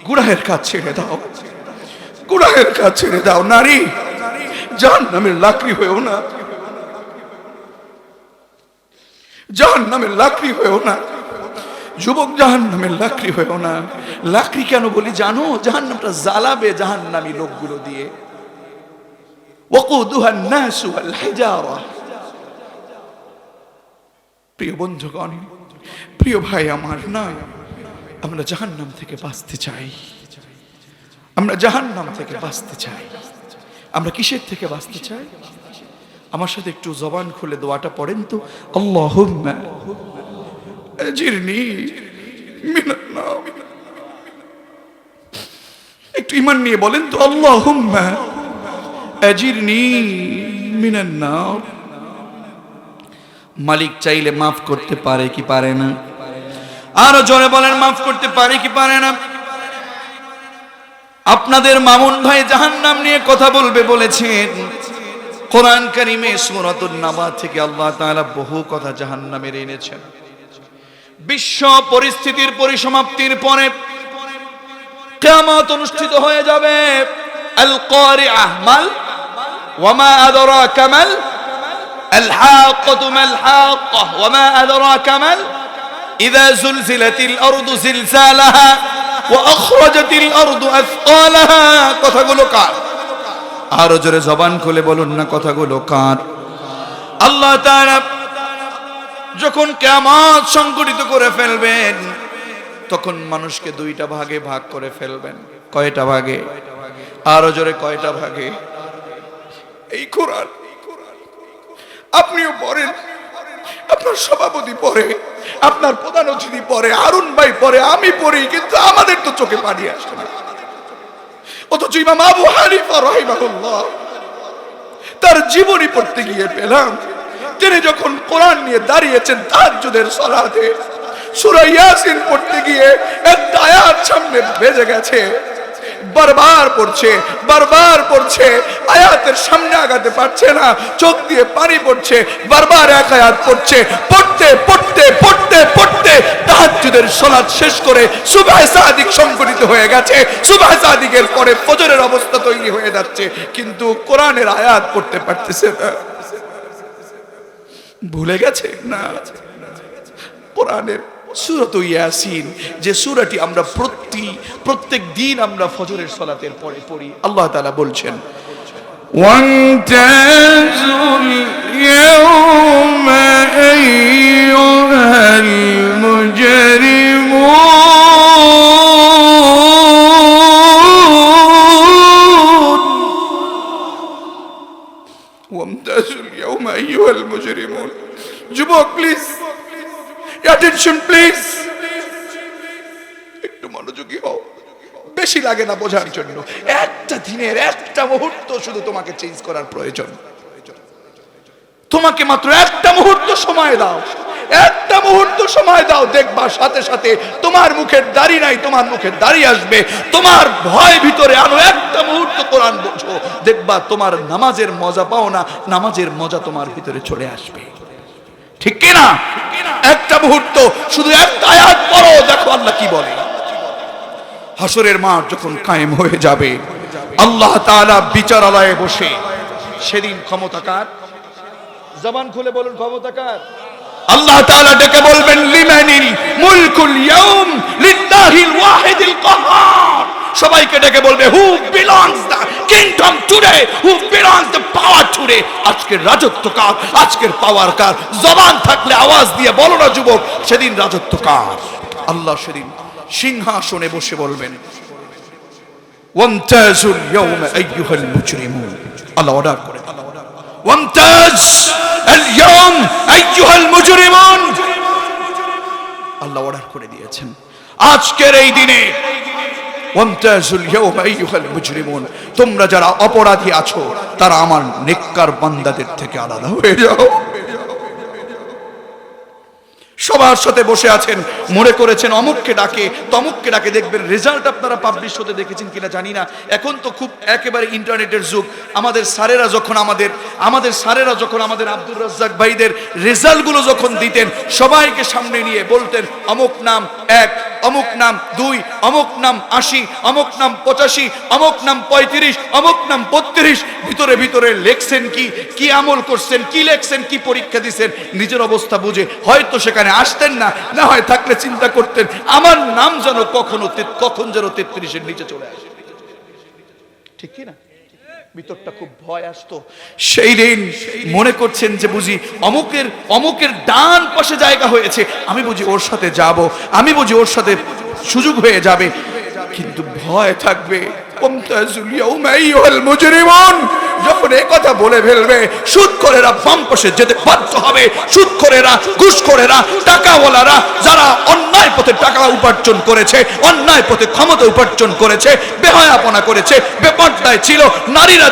A: গুনাহের কাজ ছেড়ে দাও, গুনাহের কাজ ছেড়ে দাও। নারী জাহান্নামের লাকড়ি হয়েও না, জাহান্নামের লাকড়ি হয়েও না। যুবক জাহান্নামের লাকড়ি হয়েও না। লাকড়ি কেন বলি জানো? জাহান্নামটা জ্বালাবে জাহান্নামী লোকগুলো দিয়ে। ওয়াকুদুহান নাসু ওয়াল হিজারা। প্রিয় বন্ধুগণ, প্রিয় ভাই আমার, না আমরা জাহান্নাম থেকে বাঁচতে চাই, আমরা জাহান্নাম থেকে বাঁচতে চাই। আমরা কিসের থেকে বাঁচতে চাই? আমার সাথে একটু জবান খুলে দোয়াটা পড়েন তো, আল্লাহুম্মা আজিরনি মিনান নার। একটু ঈমান নিয়ে বলেন তো, আল্লাহুম্মা আজিরনি মিনান নার। মালিক চাইলে মাফ করতে পারে কি পারে না? আরো জোরে বলেন, মাফ করতে পারে কি পারে না? আপনাদের মামুন ভাই জাহান্নাম নিয়ে কথা বলবে বলেছেন। কোরআন কারীমে সূরাতুন নাবা থেকে আল্লাহ তাআলা বহু কথা জাহান্নামের এনেছেন। বিশ্ব পরিস্থিতির পরিসমাপ্তির পরে কিয়ামত অনুষ্ঠিত হয়ে যাবে। আল কারিআহ মাল ওয়া মা আদরাকা মাল, আল হাক্কাতু মাল হাক্কাহ ওয়া মা আদরাকা মাল, ইযা যুলজিলাতিল আরদু জিলজালাহা ওয়া আখরাজাতিল আরদু আথকালাহা। কথাগুলো কার? আরো জোরে জবান খুলে বলুন না, কথাগুলো কার? আল্লাহ তাআলা যখন কিয়ামত সংঘটিত করে ফেলবেন, তখন মানুষকে দুইটা ভাগে ভাগ করে ফেলবেন। কয়টা ভাগে? আরো জোরে কয়টা ভাগে? এই কোরআন আপনিও পড়েন, আপনার সভাপতি পড়ে, আপনার প্রধান অতিথি পড়ে, হারুন ভাই পড়ে, আমি পড়ি, কিন্তু আমাদের তো চোখে পানি আসে না। অথচ ইমাম আবু হানিফা রাহিমাহুল্লাহ তার জীবনী পড়তে গিয়ে পেলাম, তিনি যখন কোরআন নিয়ে দাঁড়িয়েছেন তাহাজ্জুদের সালাতে, সূরা ইয়াসিন পড়তে গিয়ে একটা আয়াত সামনে ভেজে গেছে, বারবার পড়ছে, বারবার পড়ছে, আয়াতের সামনে আগাতে পারছে না, চোখ দিয়ে পানি পড়ছে, বারবার এক আয়াত পড়ছে, পড়তে পড়তে পড়তে পড়তে তাহাজ্জুদের সালাত শেষ করে সুবহ সাদিক সংঘটিত হয়ে গেছে। সুবহ সাদিকের পরে ফজরের অবস্থা তৈরি হয়ে যাচ্ছে, কিন্তু কোরআনের আয়াত পড়তে পারতেছে না। ভুলে গেছে না কোরআনের সূরাত ইয়াসিন, যে সূরাটি আমরা প্রত্যেক দিন আমরা ফজরের সালাতের পরে পড়ি। আল্লাহ তাআলা বলছেন, ওয়ান্তাজুল ইয়াউমা আইয়ুহাল মুজরিমুন, ওয়ান্তাজুল ইয়াউমা আইয়ুহাল মুজরিমুন। যুবক প্লিজ, attention please, একটু মনোযোগী হও। বেশি লাগে না বোঝার জন্য, একটা দিনের একটা মুহূর্ত শুধু তোমাকে চেঞ্জ করার প্রয়োজন। তোমাকে মাত্র একটা মুহূর্ত সময় দাও, একটা মুহূর্ত সময় দাও, দেখবা সাথে সাথে তোমার মুখের দাড়ি নাই, তোমার মুখের দাড়ি আসবে। তোমার ভয় ভিতরে আনো, একটা মুহূর্ত কোরআন বোঝো, দেখবা তোমার নামাজের মজা পাও না, নামাজের মজা তোমার ভিতরে চলে আসবে। ঠিক কি না? একটা মুহূর্ত শুধু একটা আয়াত পড়ো, দেখো আল্লাহ কি বলে। হাসরের মাঠ যখন কায়েম হয়ে যাবে, আল্লাহ তাআলা বিচারালয়ে বসে, সেদিন ক্ষমতাকার, জবান খুলে বলুন ক্ষমতাকার। আল্লাহ তাআলা ডেকে বলবেন, লিমানিল মুলকুল ইয়াউম, লিল্লাহিল ওয়াহিদিল কাহ্হার। সবাইকে ডেকে বলবে, হু belongs the kingdom today, who belongs the power today. আজকের রাজত্ব কার, আজকের পাওয়ার কার? জবান থাকলে আওয়াজ দিয়ে বলো না যুবক, সেদিন রাজত্ব কার? আল্লাহ সেদিন সিংহাসনে বসে বলবেন, ওয়ান্তাজুল ইয়াউমা আইয়ুহাল মুজরিমুন। আল্লাহ অর্ডার করে, ওয়ান্তাজ আল ইয়াউম আইয়ুহাল মুজরিমুন। আল্লাহ অর্ডার করে দিয়েছেন, আজকের এই দিনে ওয়ামতাজুল ইয়াওমা আইয়ুহাল মুজরিমুন, তোমরা যারা অপরাধী আছো তারা আমার নেককার বান্দাদের থেকে আলাদা হয়ে যাও। সবার সাথে বসে আছেন, মনে করেছেন অমুককে ডাকে তমুককে ডাকে, দেখবেন রেজাল্ট আপনারা পাবলিশ হতে দেখেছেন কিনা জানি না। এখন তো খুব একেবারে ইন্টারনেটের যুগ। আমাদের স্যারেরা যখন আমাদের আব্দুর রাজ্জাক ভাইদের রেজাল্টগুলো যখন দিতেন, সবাইকে সামনে নিয়ে বলতেন অমুক নাম 1, অমুক নাম 2, অমুক নাম 80, অমুক নাম 85, অমুক নাম 35, অমুক নাম 32। ভিতরে ভিতরে লেখছেন কি আমল করছেন, কি লেখছেন, কি পরীক্ষা দিচ্ছেন, নিজের অবস্থা বুঝে হয়তো সেখানে আসতেন না, না হয় থাকলে চিন্তা করতেন আমার নাম যেন কখন যেন 33-এর নিচে চলে আসে। ঠিক কি না? ভিতরটা খুব ভয় আসতো। সেই দিন মনে করছেন যে বুঝি অমুকের ডান পাশে জায়গা হয়েছে, আমি বুঝি ওর সাথে যাব, আমি বুঝি ওর সাথে সুযোগ হয়ে যাবে, কিন্তু ভয় থাকবে। যখন এই কথা বলে ফেলবে, সুদখোরেরা বাম পাশে যেতে বাধ্য হবে। সুদখোরেরা, ঘুষখোরেরা, টাকাওয়ালারা যারা অন্যায় পথে টাকা উপার্জন করেছে, অন্যায় পথে ক্ষমতা উপার্জন করেছে, বেহায়াপনা করেছে, বেপর্দায় ছিল, নারীরা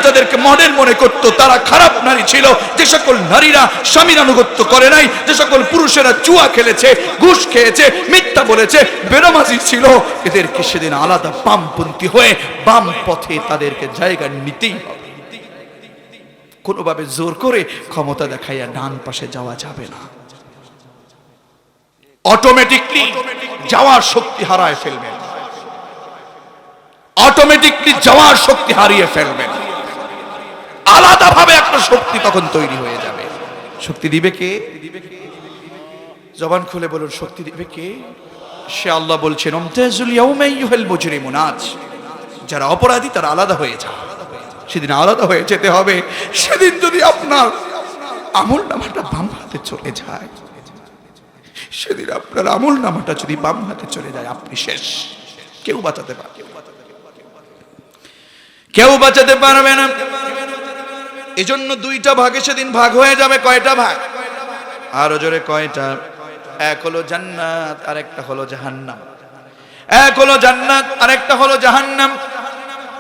A: যাদেরকে মডেল মনে করত তারা খারাপ নারী ছিল, যে সকল নারীরা স্বামীর আনুগত্য করে নাই, যে সকল পুরুষেরা জুয়া খেলেছে, ঘুষ খেয়েছে, মিথ্যা বলেছে, বেনামাজি ছিল, এদেরকে সেদিন আলাদা বামপন্থী হয়ে বাম পথে তাদেরকে জায়গা নিতেই হবে। কোনোভাবে জোর করে ক্ষমতা দেখাইয়া ডান পাশে যাওয়া যাবে না। অটোমেটিকলি যাওয়ার শক্তি হারায় ফেলবেন, অটোমেটিকলি যাওয়ার শক্তি হারিয়ে ফেলবেন। আলাদাভাবে একটা শক্তি তখন তৈরি হয়ে যাবে। শক্তি দিবে কে? জবান খুলে বলুন, শক্তি দিবে কে? সে আল্লাহ বলছেন ওয়ামতাজুল ইয়াওমা আইয়ুহাল মুজরিমুন, আজ যারা অপরাধী তারা আলাদা হয়ে যায়। সেদিন আলাদা হয়ে যেতে হবে। সেদিন যদি আপনার আমল নামাটা বাম হাতে চলে যায়, সেদিন আপনার আমল নামাটা যদি বাম হাতে চলে যায়, আপনি শেষ। কেউ বাঁচাতে পারবে না। এজন্য দুইটা ভাগে সেদিন ভাগ হয়ে যাবে। কয়টা ভাগ? আরো জোরে কয়টা? এক হলো জান্নাত, আর একটা হলো জাহান্নাম। এক হলো জান্নাত, আর একটা হলো জাহান্নাম।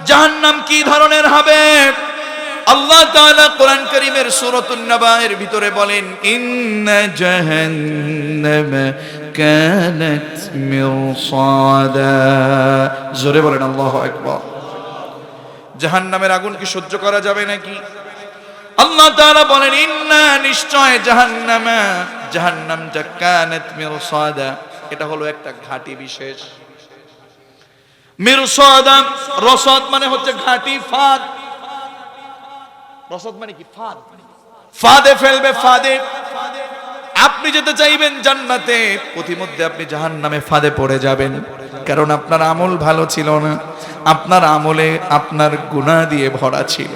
A: জাহান্নাম কি ধরনের হবে? আল্লাহ তাআলা কোরআন কারীমের সূরাতুন নাবায়ের ভিতরে বলেন, ইন্না জাহান্নামা কানাত মিরসাদা। জোরে বলেন আল্লাহু আকবার। জাহান্নামের আগুন কি সহ্য করা যাবে নাকি? আল্লাহ তাআলা বলেন, ইন্না, নিশ্চয়, জাহান্নামটা কানাত মিরসাদা, এটা হলো একটা ঘাঁটি বিশেষ। মিরসাদা, রসদ মানে হচ্ছে ঘাঁটি, ফাঁদ। রসদ মানে কি? ফাঁদ। ফাঁদে ফেলবে, ফাঁদে। আপনি যেতে চাইবেন জান্নাতে, প্রতিমধ্যে আপনি জাহান্নামে ফাঁদে পড়ে যাবেন। কারণ আপনার আমল ভালো ছিল না, আপনার আমলে আপনার গুনাহ দিয়ে ভরা ছিল।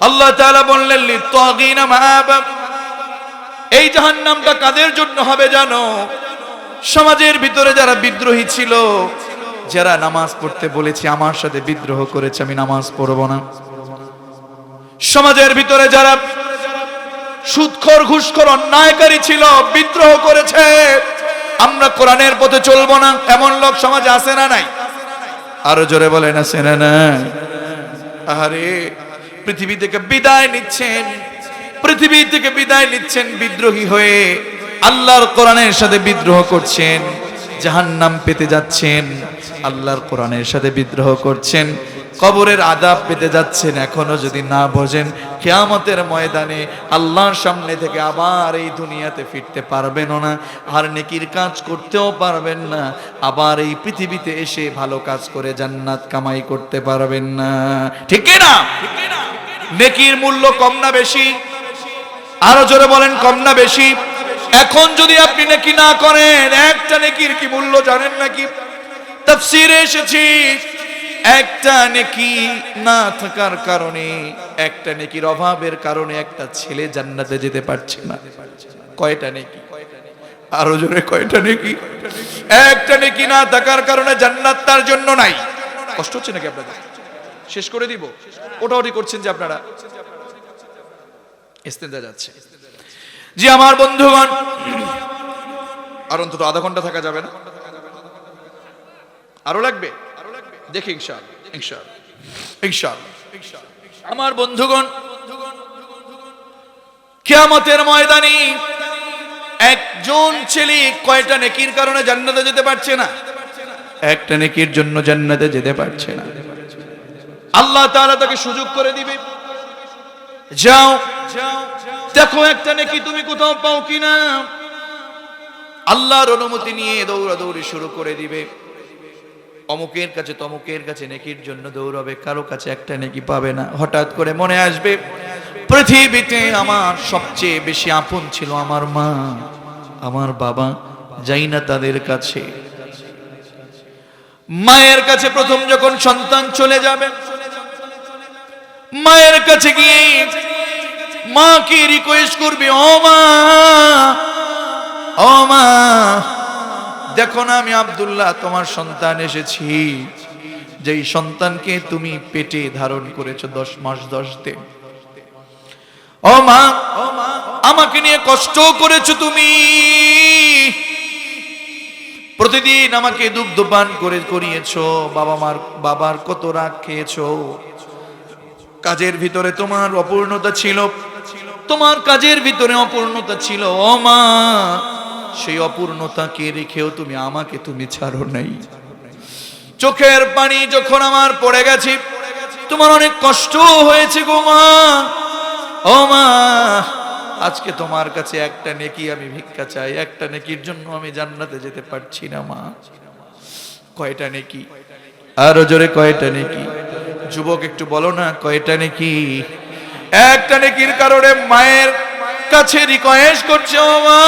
A: আল্লাহ তাআলা বললেন লিত্তাগিনা মাআবা, এই জাহান্নামটা কাদের জন্য হবে জানো? সমাজের ভিতরে যারা বিদ্রোহী ছিল, যারা নামাজ পড়তে বলেছে আমার সাথে বিদ্রোহ করেছে, আমি নামাজ পড়ব না। সমাজের ভিতরে যারা সুদখোর, ঘুষখোর, অন্যায়কারী ছিল, বিদ্রোহ করেছে, আমরা কোরআনের পথে চলবো না, এমন লোক সমাজে আছে না নাই? আরো জোরে বলেন, আছে না নাই? আরে পৃথিবী থেকে বিদায় নিচ্ছেন বিদ্রোহী হয়ে, আল্লাহর কোরআনের সাথে বিদ্রোহ করছেন, জাহান্নাম পেতে যাচ্ছেন। আল্লাহর কোরআনের সাথে বিদ্রোহ করছেন, কবরের আযাব পেতে যাচ্ছেন। এখনো যদি না বোঝেন, কিয়ামতের ময়দানে আল্লাহর সামনে থেকে আবার এই দুনিয়াতে ফিরতে পারবেন না, আর নেকির কাজ করতেও পারবেন না, আবার এই পৃথিবীতে এসে ভালো কাজ করে জান্নাত কামাই করতে পারবেন না। ঠিক কি না? নেকির মূল্য কম না বেশি? আরো জোরে বলেন, কম না বেশি? এখন যদি আপনি নেকি না করেন, একটা নেকির কি মূল্য জানেন নাকি? তাফসীরে এসেছে, একটা নেকি না থাকার কারণে, একটা নেকির অভাবের কারণে একটা ছেলে জান্নাতে যেতে পারছে না। কয়টা নেকি? আরো জোরে, কয়টা নেকি? একটা নেকি না থাকার কারণে জান্নাত তার জন্য নাই। কষ্ট হচ্ছে নাকি আপনাদের? শেষ করে দিব? ওটাওটি করছেন যে আপনারা, ইস্তেঞ্জা যাচ্ছে। জি আমার বন্ধুগণ, আর অন্তত আধা ঘন্টা থাকা যাবে না? আরো লাগবে? দেখি ইনশাআল্লাহ, ইনশাআল্লাহ, ইনশাআল্লাহ। আমার বন্ধুগণ, কিয়ামতের ময়দানে একজন ছেলে কয়টা নেকির কারণে জান্নাতে যেতে পারছে না? একটা নেকির জন্য জান্নাতে যেতে পারছে না। আল্লাহ তাআলা তাকে সুযোগ করে দিবে, যাও দেখো একটা নেকি তুমি কোথাও পাও কিনা। আল্লাহর অনুমতি নিয়ে দৌড়াদৌড়ি শুরু করে দিবে, অমুকের কাছে তমুকের কাছে নেকির জন্য দৌড়াবে, কারো কাছে একটা নেকি পাবে না। হঠাৎ করে মনে আসবে, পৃথিবীতে আমার সবচেয়ে বেশি আপন ছিল আমার মা, আমার বাবা, যাই না তাদের কাছে। মায়ের কাছে প্রথম যখন সন্তান চলে যাবে, মায়ের কাছে গিয়ে মাকে রিকোয়েস্ট করবে, ও মা, ও মা, দেখো না আমি আব্দুল্লাহ তোমার সন্তান এসেছি, যেই সন্তানকে তুমি পেটে ধারণ করেছো 10 মাস 10 দিন। ও মা, আমাকে নিয়ে কষ্ট করেছো তুমি, প্রতিদিন আমাকে দুগ্ধ পান করে করিয়েছো, বাবার কত রাগ খেয়েছো, কাজের ভিতরে তোমার অপূর্ণতা ছিল, তোমার কাজের ভিতরে অপূর্ণতা ছিল। ও মা, সেই অপূর্ণতাকে রেখেও তুমি আমাকে তুমি ছাড়ো নাই। চোখের পানি যখন আমার পড়ে গেছে, তোমার অনেক কষ্ট হয়েছে গো মা। ও মা, আজকে তোমার কাছে একটা নেকি আমি ভিক্ষা চাই, একটা নেকির জন্য আমি জান্নাতে যেতে পারছি না মা। কয়টা নেকি? আরো জোরে কয়টা নেকি? যুবক একটু বলো না কয়টা নেকি? একটা নেকির কারণে মায়ের কাছে রিকোয়েস্ট করছে, ও মা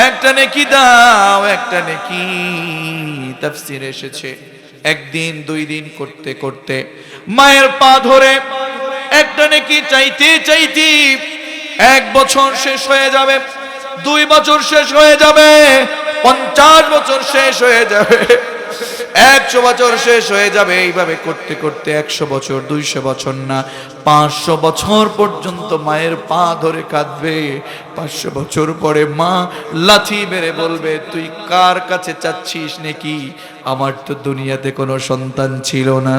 A: একটা নেকি দাও, একটা নেকি। তাফসীরে এসেছে একদিন 2 দিন করতে করতে মায়ের পা ধরে একটা নেকি চাইতে চাইতে 1 বছর শেষ হয়ে যাবে, 2 বছর শেষ হয়ে যাবে, 50 বছর শেষ হয়ে যাবে, 100 বছর শেষ হয়ে যাবে। এইভাবে করতে করতে 100 বছর, 200 বছর না, 500 বছর পর্যন্ত মায়ের পা ধরে কাঁদবে। 500 বছর পরে মা লাথি মেরে বলবে, তুই কার কাছে চাচ্ছিস নাকি? আমার তো দুনিয়াতে কোনো সন্তান ছিল না।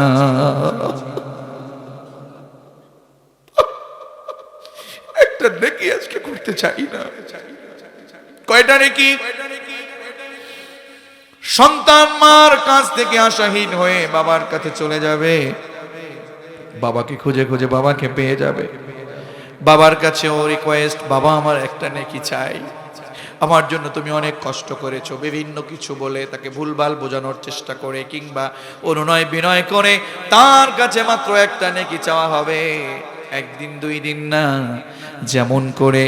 A: একটা নেকি আজকে করতে চাই না। কয়টা নেকি? সন্তান মার কাছ থেকে আশাহীন হয়ে বাবার কাছে চলে যাবে, বাবাকে খুঁজে খুঁজে বাবাকে পেয়ে যাবে, বাবার কাছে ও রিকোয়েস্ট, বাবা আমার একটা নেকি চাই, আমার জন্য তুমি অনেক কষ্ট করেছো। বিভিন্ন কিছু বলে তাকে ভুলভাল বোঝানোর চেষ্টা করে কিংবা অনুনয় বিনয় করে তার কাছে মাত্র একটা নেকি চাওয়া হবে। 1 দিন 2 দিন না, যেমন করে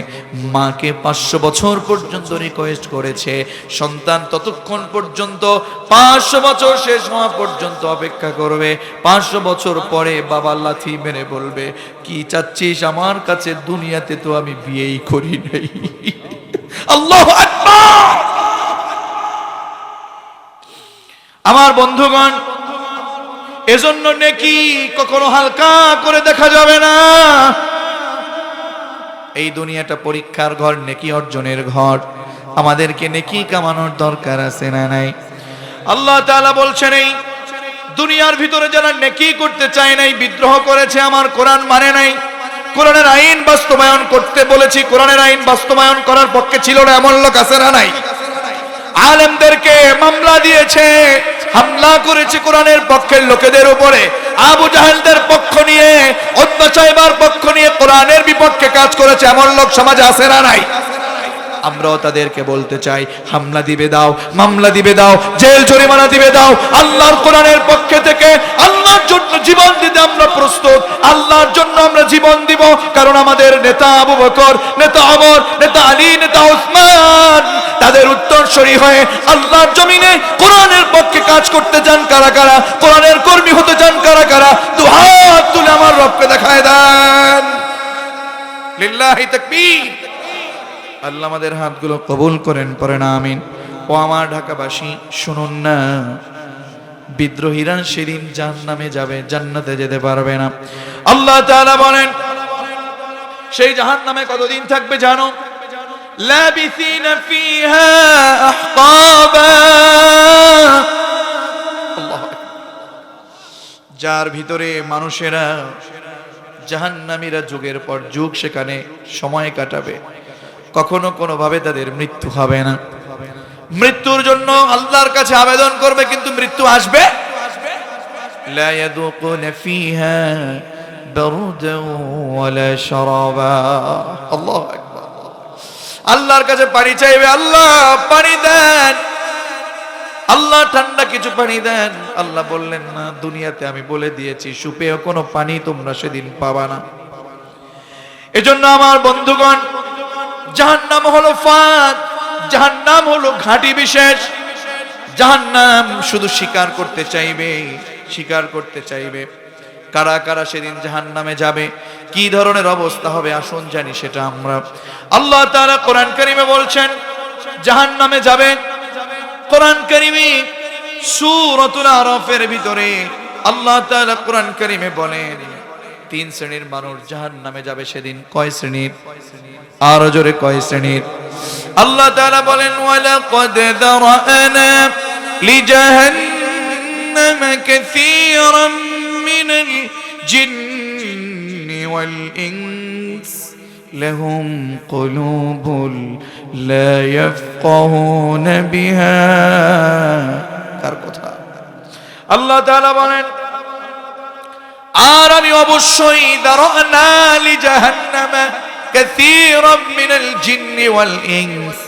A: মাকে 500 বছর পর্যন্ত রিকোয়েস্ট করেছে, সন্তান ততক্ষণ পর্যন্ত 500 বছর শেষ হওয়া পর্যন্ত অপেক্ষা করবে। 500 বছর পরে বাবা লাথি মেরে বলবে, কি চাচ্ছিস আমার কাছে? দুনিয়াতে তো আমি বিয়েই করি নাই। আল্লাহু আকবার। আমার বন্ধুগণ, এজন্য নেকি কখনো হালকা করে দেখা যাবে না। এই দুনিয়াটা পরীক্ষার ঘর, নেকি অর্জনের ঘর। আমাদেরকে নেকি কামানোর দরকার আছে না নাই? আল্লাহ তাআলা বলছেন, এই দুনিয়ার ভিতরে যারা নেকি করতে চায় নাই, বিদ্রোহ করেছে, আমার কোরআন মানে নাই, কোরআনের আইন বাস্তবায়ন করতে বলেছি, কোরআনের আইন বাস্তবায়ন করার পক্ষে ছিল না, এমন লোক আছে না নাই? আলেমদেরকে মামলা দিয়েছে, হামলা করেছে কোরআনের পক্ষের লোকেদের উপরে, আবু জাহেলদের পক্ষ নিয়ে, উতবা সাহেবার পক্ষ নিয়ে কোরআনের বিপক্ষে কাজ করেছে, এমন লোক সমাজে আছে না নাই? আমরাও তাদেরকে বলতে চাই, হামলা দিবে দাও, মামলা দিবে দাও, জেল জরিমানা দিবে দাও, আল্লাহর কোরআনের পক্ষে থেকে আল্লাহর জন্য জীবন দিতে আমরা প্রস্তুত। আল্লাহর জন্য আমরা জীবন দিব, কারণ আমাদের নেতা আবু বকর, নেতা ওমর, নেতা আলী, নেতা ওসমান তাদের উত্তরসূরি হয়ে আল্লাহর জমিনে কোরআনের পক্ষে কাজ করতে চান কারা কারা, কোরআনের কর্মী হতে চান কারা কারা, দুহাত তুলে আমার রবকে দেখায় দেন। লিল্লাহি তাকবীর। আল্লাহ আমাদের হাতগুলো কবুল করেন, পড়েন আমিন। ও আমার ঢাকাবাসী, শুনুন না, বিদ্রোহীরা সেদিন জাহান্নামে যাবে, জান্নাতে যেতে পারবে না। আল্লাহ তাআলা বলেন, সেই জাহান্নামে কতদিন থাকবে জানো? লাবিসিনা ফিহা আহকাবা, যার ভিতরে মানুষেরা জাহান্নামীরা যুগের পর যুগ সেখানে সময় কাটাবে, কখনো কোনোভাবে তাদের মৃত্যু হবে না। মৃত্যুর জন্য আল্লাহর কাছে আবেদন করবে, কিন্তু মৃত্যু আসবে লা ইয়াযুকুনা ফিহা বারদান ওয়ালা শারাবা। আল্লাহু আকবার। আল্লাহর কাছে পানি চাইবে, আল্লাহ পানি দেন, আল্লাহ ঠান্ডা কিছু পানি দেন। আল্লাহ বললেন না, দুনিয়াতে আমি বলে দিয়েছি সুপেয় কোনো পানি তোমরা সেদিন পাবা না। এজন্য আমার বন্ধুগণ, জাহান্নাম হলো ফাঁদ, জাহান্নাম হলো ঘাঁটি বিশেষ। জাহান্নাম শুধু স্বীকার করতে চাইবে, স্বীকার করতে চাইবে। কারা কারা সেদিন জাহান্নামে যাবে, কি ধরনের অবস্থা হবে আসুন জানি সেটা আমরা। আল্লাহ তাআলা কোরআন কারীমে বলছেন জাহান্নামে যাবে। কোরআন কারীমে সূরাতুল আরাফের ভিতরে আল্লাহ তাআলা কোরআন কারীমে বলেন 3 শ্রেণীর মানুষ জাহান্নামে যাবে সেদিন। কয় শ্রেণীর? আরো জোরে কয় শ্রেণীর? আল্লাহ তাআলা বলেন ওয়ালাকাদ দারানা লিজাহান্নাম কাসীরাম মিনাল জিন্নি ওয়াল ইনস লাহুম কুলুবুন লা ইয়াফকাহুনা বিহা। কার কথা? আল্লাহ তাআলা বলেন আর আমি অবশ্যই দারানা লিজাহান্নামা কাসীরাম মিনাল জিন্নি ওয়াল ইনস।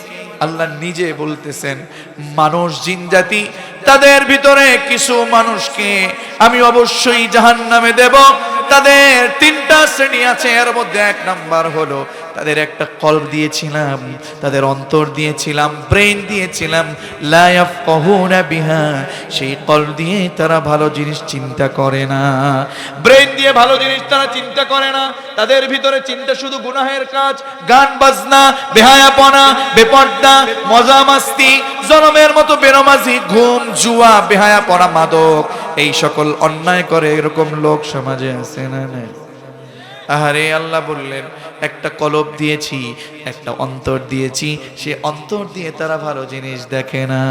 A: আল্লাহ নিজে বলতেছেন মানুষ জিন জাতি তাদের ভিতরে কিছু মানুষকে আমি অবশ্যই জাহান্নামে দেব। তাদের 3টা শ্রেণী আছে, এর মধ্যে 1 নাম্বার হলো তাদের একটা কলব দিয়েছিলাম, তাদের অন্তর দিয়েছিলাম, ব্রেন দিয়েছিলাম, লা ইয়াফকাহুনা বিহা। সেই কলব দিয়ে তারা ভালো জিনিস চিন্তা করে না, ব্রেন দিয়ে ভালো জিনিস তারা চিন্তা করে না। তাদের ভিতরে চিন্তা শুধু গুনাহের কাজ, গান বাজনা, বেহায়াপনা, বেপর্দা, মজা মাস্তি, জনমের মতো বেরমাজি, ঘুম, জুয়া, বেহায়াপনা, মাদক, এই সকল অন্যায় করে এরকম লোক সমাজে আছে না নাই? আহারে আল্লাহ বললেন একটা কলব দিয়েছি, একটা অন্তর দিয়েছি, সে অন্তর দিয়ে তারা ভালো জিনিস দেখে না।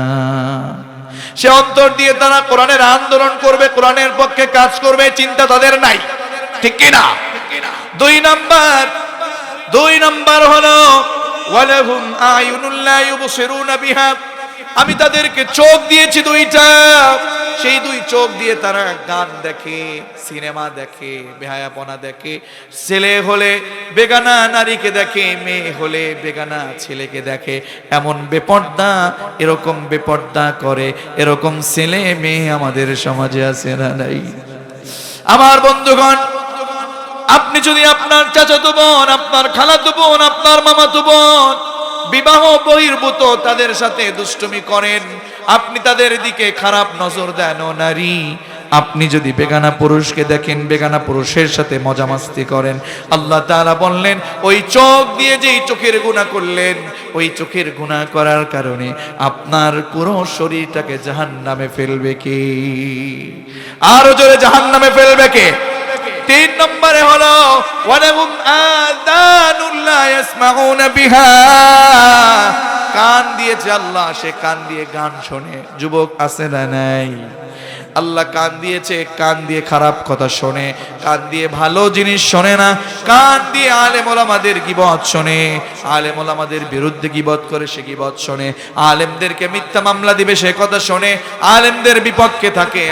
A: সে অন্তর দিয়ে তারা কোরআনের আন্দোলন করবে, কোরআনের পক্ষে কাজ করবে, চিন্তা তাদের নাই, ঠিক কি না? 2 নাম্বার হলো ওয়ালাহুম আয়ুনুল লা ইউবসিরুনা বিহা। আমি তাদেরকে চোখ দিয়েছি 2টা, সেই 2 চোখ দিয়ে তারা গান দেখে, সিনেমা দেখে, বেহায়াপনা দেখে, ছেলে হলে বেগানা নারীকে দেখে, মেয়ে হলে বেগানা ছেলেকে দেখে। এমন বেপর্দা, এরকম বেপর্দা করে এরকম ছেলে মেয়ে আমাদের সমাজে আছে না নাই? আমার বন্ধুগণ, আপনি যদি আপনার চাচাতো বোন, আপনার খালাতো বোন, আপনার মামাতো বোন বিবাহ বহির্ভূত তাদের সাথে দুষ্টুমি করেন, আপনি তাদের দিকে খারাপ নজর দেন, ও নারী আপনি যদি বেগানা পুরুষকে দেখেন, বেগানা পুরুষের সাথে মজা মাস্তি করেন, আল্লাহ তাআলা বললেন ওই চোখ দিয়ে যেই চোখের গুনাহ করলেন, ওই চোখের গুনাহ করার কারণে আপনার পুরো শরীরটাকে জাহান্নামে ফেলবে কে? আরো জোরে জাহান্নামে ফেলবে কে? 3 নম্বরে হলো ওয়ালাহুম আযানুল লা ইয়াসমাউনা বিহা। কান দিয়েছে আল্লাহ, সে কান দিয়ে গান শোনে। যুবক আছে না নাই? আল্লাহ কান দিয়েছে, কান দিয়ে খারাপ কথা শোনে, কান দিয়ে ভালো জিনিস শোনে না। কান দিয়ে আলেম ওলামাদের গীবত শোনে, আলেম ওলামাদের বিরুদ্ধে গীবত করে সে গীবত শোনে, আলেমদেরকে মিথ্যা মামলা দিবে সে কথা শোনে, আলেমদের বিপক্ষে থাকে,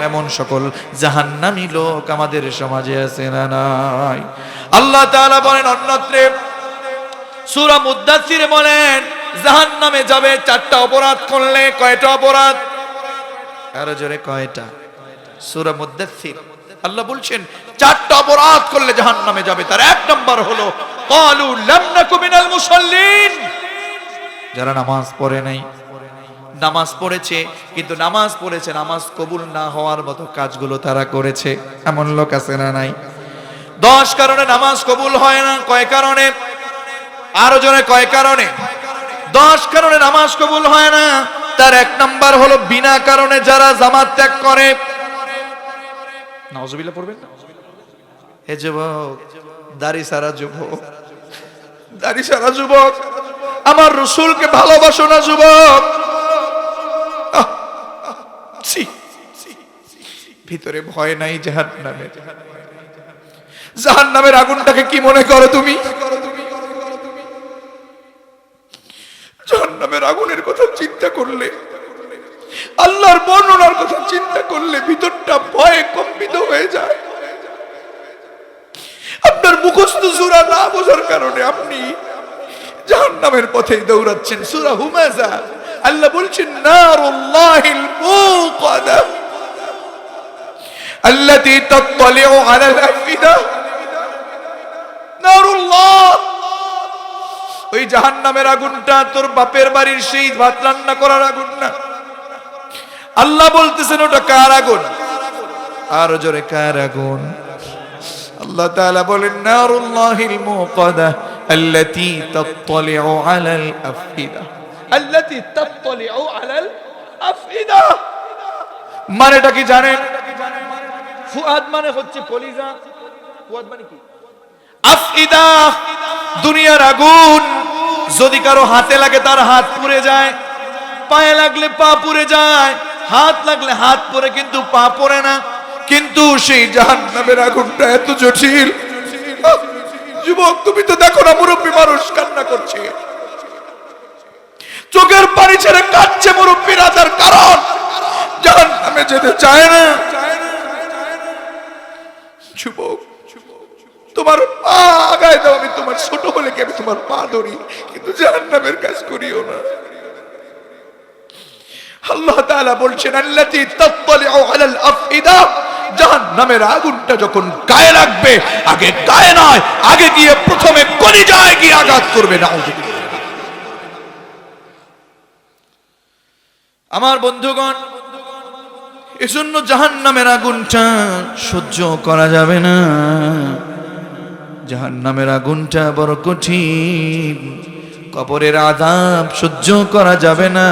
A: এমন সকল জাহান্নামী লোক আমাদের সমাজে আছে না নাই? আল্লাহ তাআলা বলেন অন্যত্রে সূরা মুদ্দাসসিরে বলেন জাহান্নামে যাবে 4টা অপরাধ করলে। কয়টা অপরাধ? আরো জোরে কয়টা? সূরা মুদ্দাসসির আল্লাহ বলছেন 4টা অপরাধ করলে জাহান্নামে যাবে। তার 1 নাম্বার হলো ক্বালু লাম নাকু মিনাল মুসাল্লিন। যারা নামাজ পড়ে নাই, নামাজ পড়েছে কিন্তু নামাজ পড়েছে নামাজ কবুল না হওয়ার মতো কাজগুলো তারা করেছে, এমন লোক আছে না নাই? 10 কারণে নামাজ কবুল হয় না। কয় কারণে? আরো জোরে কয় কারণে? 10 কারণে নামাজ কবুল হয় না। তার 1 নাম্বার হলো বিনা কারণে যারা জামাত ত্যাগ করে। নাউজুবিল্লাহ পড়বেন না? হে যুবক, দাড়ি সারা যুবক, দাড়ি সারা যুবক, আমার রাসূলকে ভালোবাসো না যুবক? ভিতরে ভয় নাই জাহান্নামের। জাহান্নামের আগুনটাকে কি মনে করো তুমি? জাহান্নামের আগুনের কথা চিন্তা করলে, আল্লাহর বর্ণনার কথা চিন্তা করলে ভিতরটা ভয়ে কম্পিত হয়ে যায়। আপনার মুখস্থ সূরা না বোঝার কারণে আপনি জাহান্নামের পথেই দৌড়াচ্ছেন। সূরা হুমাযা আল্লাহ বলছেন নারুল্লাহিল মুকাদা আল্লাতী তাত্তালিউ আলাল আফইদা। নারুল্লাহ, ওই জাহান্নামের আগুনটা তোর বাপের বাড়ির সেই ভাত রান্না করার আগুন না। আল্লাহ বলতেছেন ওটা কার আগুন? আর জোরে কার আগুন? আল্লাহ তাআলা বলেন নারুল্লাহিল মুকাদা আল্লাতী তাত্তালিউ আলাল আফইদা। আল্লাতী তাত্তালিউ আলাল আফইদা মানেটা কি জানেন? ফুয়াদ মানে হচ্ছে কলিজা, ফুয়াদ মানে কি? আফইদা দুনিয়ার আগুন। যদি কারো হাতে লাগে তার হাত পুড়ে যায়, পায়ে লাগলে পা পুড়ে যায়, হাত লাগলে হাত পুড়ে কিন্তু পা পুড়ে না। কিন্তু সেই জাহান্নামের আগুনটা এত জটিল। যুবক, তুমি তো দেখো না মুরব্বী মানুষ কান্না করছে, চোখের পানি ছেড়ে কাঁদছে মুরব্বীরা, তার কারণ জাহান্নামে যেতে চায় না। যুবক, তোমার পা আগায় দাও, আমি তোমার ছোট হলে কি আমি তোমার পা ধরি, কিন্তু জাহান্নামের কাজ করিও না। আল্লাহ তাআলা বলছেন আল্লাতী তাত্তালিউ আলাল আফইদা। জাহান্নামের আগুনটা যখন গায়ে লাগবে, আগে গায়ে নয়, আগে গিয়ে প্রথমে কলিজায় গিয়ে আঘাত করবে। নাউযুবিল্লাহ। আমার বন্ধুগণ, এজন্য জাহান্নামের আগুনটা সহ্য করা যাবে না। জাহান্নামের আগুনটা বড় কঠিন। কবরের আযাব সহ্য করা যাবে না।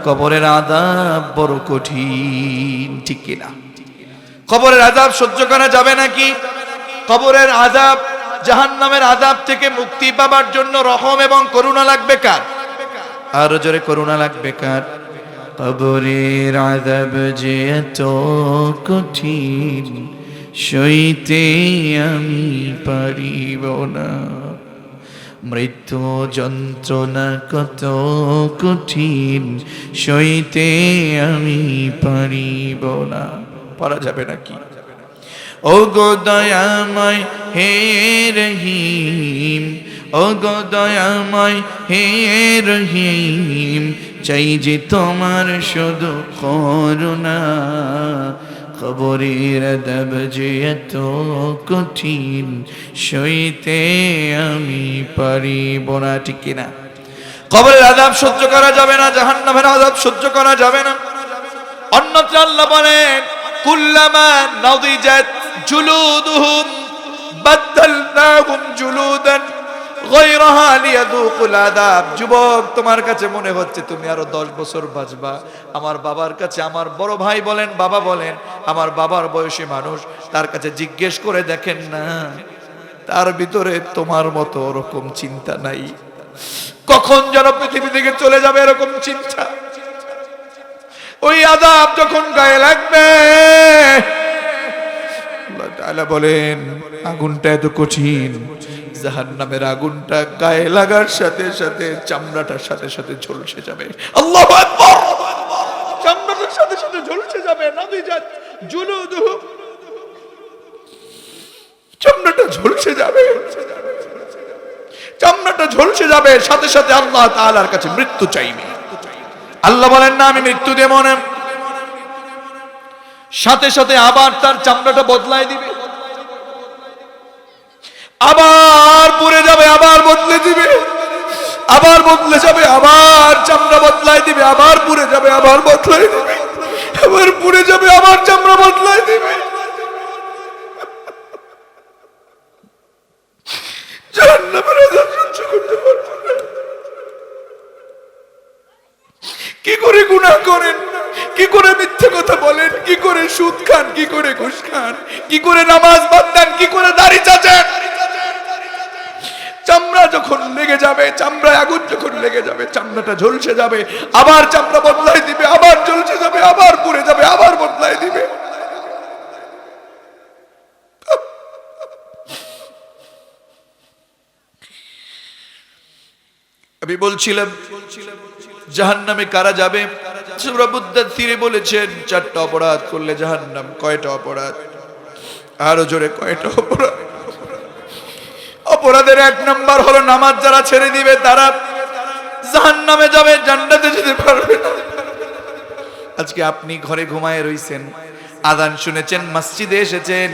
A: কবরের আযাব বড় কঠিন, ঠিক কি না? কবরের আযাব সহ্য করা যাবে নাকি? কবরের আযাব, জাহান্নামের আযাব থেকে মুক্তি পাবার জন্য রহম এবং করুণা লাগবে কার? আর জোরে করুণা লাগবে কার? কবরের আযাব যে এত কঠিন, সইতে আমি পারিব না। মৃত্যু যন্ত্রণা কত কঠিন, সইতে আমি পারিব না। পারা যাবে নাকি? ও গো দয়াময় হে রহিম, ও গো দয়াময় হে রহিম, চাই যে তোমার শুধু করুণা। কবরের আযাব যে এত কঠিন, সইতে আমি পারিব না, ঠিক কিনা? কবরের আযাব সহ্য করা যাবে না, জাহান্নামের আযাব সহ্য করা যাবে না। অন্যত্র আল্লাহ বলেন কুল্লামা নাদিজাত জুলুদুহুম বাদদালনাহুম জুলুদান গায়রাহা লিয়াযুকুল আযাব। যুবক, তোমার কাছে মনে হচ্ছে তুমি আরো 10 বছর বাঁচবা। আমার বাবার কাছে, আমার বড় ভাই বলেন, বাবা বলেন, আমার বাবার বয়সী মানুষ, তার কাছে জিজ্ঞেস করে দেখেন না, তার ভিতরে তোমার মতো ওরকম চিন্তা নাই। কখন যেন পৃথিবী থেকে চলে যাবে এরকম চিন্তা। ওই আযাব যখন গায়ে লাগবে, আল্লাহ তাআলা বলেন আগুনটা এত কঠিন, জাহান্নামের আগুনটা গায়ে লাগার সাথে সাথে চামড়াটার সাথে সাথে ঝলসে যাবে। আল্লাহু আকবার! চামড়াটার সাথে সাথে ঝলসে যাবে। নাদিজাত জুলুদুহুম, চামড়াটা ঝলসে যাবে, চামড়াটা ঝলসে যাবে, সাথে সাথে আল্লাহ তাআলার কাছে মৃত্যু চাইবে। আল্লাহ বলেন না আমি মৃত্যু দেব না, সাথে সাথে আবার তার চামড়াটা বদলায় দিবে, আবার পুড়ে যাবে, আবার বদলে দিবে, আবার বদলে যাবে, আবার চামড়া বদলায় দিবে, আবার পুড়ে যাবে, আবার বদলায় দিবে, আবার পুড়ে যাবে, আবার চামড়া বদলায় দিবে। জাহান্নামের আযাব সহ্য করতে পারবো না। কি করে গুনাহ করেন, কি করে মিথ্যে কথা বলেন, কি করে সুদ খান, কি করে ঘুষ খান, কি করে নামাজ বাদ দেন, কি করে দাড়ি চাচেন। চামড়া যখন লেগে যাবে, চামড়ায় আগুন যখন লেগে যাবে, চামড়াটা ঝলসে যাবে, আবার চামড়া বদলাই দিবে, আবার ঝলসে যাবে, আবার পুড়ে যাবে, আবার বদলাই দিবে। আমি বলছিলাম জাহান্নামে কারা যাবে? সূরা মুদ্দাথিরে বলেছেন 4টা অপরাধ করলে জাহান্নাম। কয়টা অপরাধ? আরো জোরে, কয়টা অপরাধ? অপরাধের 1 নাম্বার হলো নামাজ যারা ছেড়ে দিবে তারা জাহান্নামে যাবে, জান্নাতে যেতে পারবে না। আজকে আপনি ঘরে ঘুমায় রইছেন, আযান শুনেছেন, মসজিদে এসেছেন,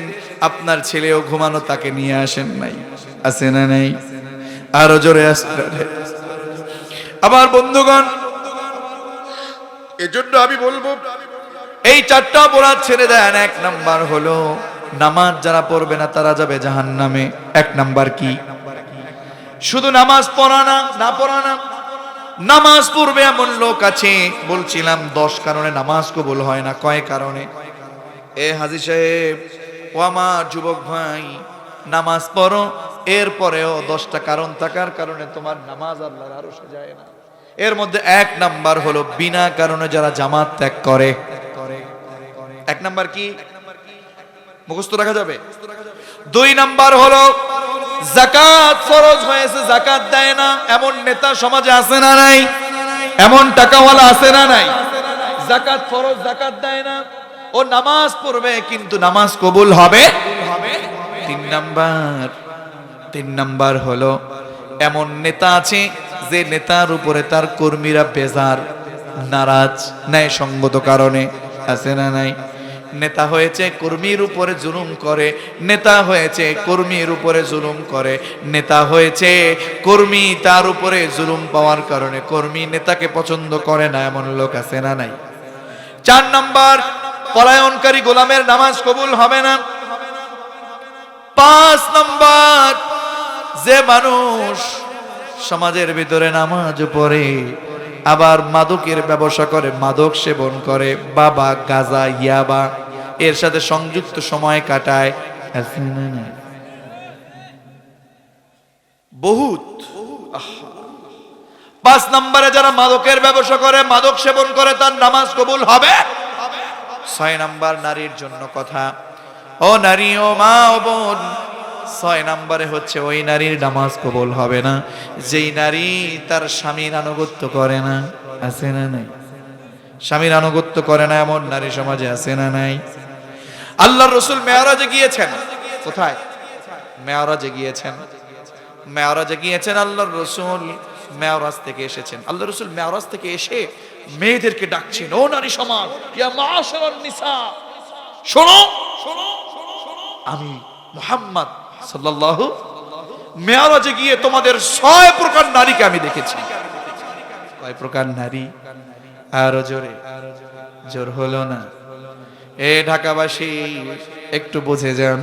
A: আপনার ছেলেও ঘুমানো, তাকে নিয়ে আসেন নাই। আছে না নাই? আরো জোরে আছে। আবার বন্ধুগণ, এজন্য আমি বলবো এই 4টা অপরাধ ছেড়ে দেন। 1 নাম্বার হলো নামাজ যারা পড়বে না তারা যাবে জাহান্নামে। 1 নাম্বার কি? শুধু নামাজ পড়া না, না পড়া না, নামাজ পড়বে এমন লোক আছে, বলছিলাম 10 কারণে নামাজ কবুল হয় না। কয় কারণে? এ হাজী সাহেব, ও আমার যুবক ভাই, নামাজ পড়ো, এরপরেও 10টা কারণ থাকার কারণে তোমার নামাজ আল্লাহর আরশে যায় না। এর মধ্যে 1 নাম্বার হলো বিনা কারণে যারা জামাত ত্যাগ করে। 1 নাম্বার কি? মুখস্থ রাখা যাবে। 2 নাম্বার হলো যাকাত ফরজ হয়েছে, যাকাত দেয় না, এমন নেতা সমাজে আছে না নাই? এমন টাকাওয়ালা আছে না নাই? যাকাত ফরজ, যাকাত দেয় না, ও নামাজ পড়বে কিন্তু নামাজ কবুল হবে। 3 নাম্বার হলো এমন নেতা আছে যে নেতার উপরে তার কর্মীরা বেজার, নারাজ, ন্যায় সঙ্গত কারণে। আছে না নাই? নেতা হয়েছে, কর্মীর উপরে জুলুম করে, নেতা হয়েছে, কর্মীর উপরে জুলুম করে, নেতা হয়েছে, কর্মী তার উপরে জুলুম পাওয়ার কারণে কর্মী নেতাকে পছন্দ করে না, এমন লোক আছে না নাই? 4 নাম্বার, পলায়নকারী গোলামের নামাজ কবুল হবে না। 5 নাম্বার, যে মানুষ সমাজের ভিতরে নামাজ পড়ে আবার মাদকের ব্যবসা করে, মাদক সেবন করে, বাবা, গাঁজা, ইয়াবা এর সাথে সংযুক্ত সময় কাটায়। বহুত। 5 নম্বরে যারা মাদকের ব্যবসা করে, মাদক সেবন করে, তার নামাজ কবুল হবে। 6 নাম্বার, নারীর জন্য কথা। ও নারী, ও মা, ও বোন, 6 নম্বরে হচ্ছে ওই নারীর নামাজ কবুল হবে না যেই নারী তার স্বামীর আনুগত্য করে না। আছে না নাই? স্বামীর আনুগত্য করে না এমন নারী সমাজে আছে না নাই? আল্লাহর রাসূল মেরাজে গিয়েছেন। কোথায়? মেরাজে গিয়েছেন। মেরাজে গিয়েছেন আল্লাহর রাসূল, মেরাজ থেকে এসেছেন। আল্লাহর রাসূল মেরাজ থেকে এসে মেয়েদেরকে ডাকছেন, ও নারী সমাজ, ইয়া মাশারান নিসা, শোনো, আমি মুহাম্মদ সাল্লাল্লাহু মেরাজে গিয়ে তোমাদের 6 প্রকার নারীকে আমি দেখেছি। কয় প্রকার নারী? আরো জোরে, জোর হলো না? এ ঢাকাবাসী, একটু বুঝে যান।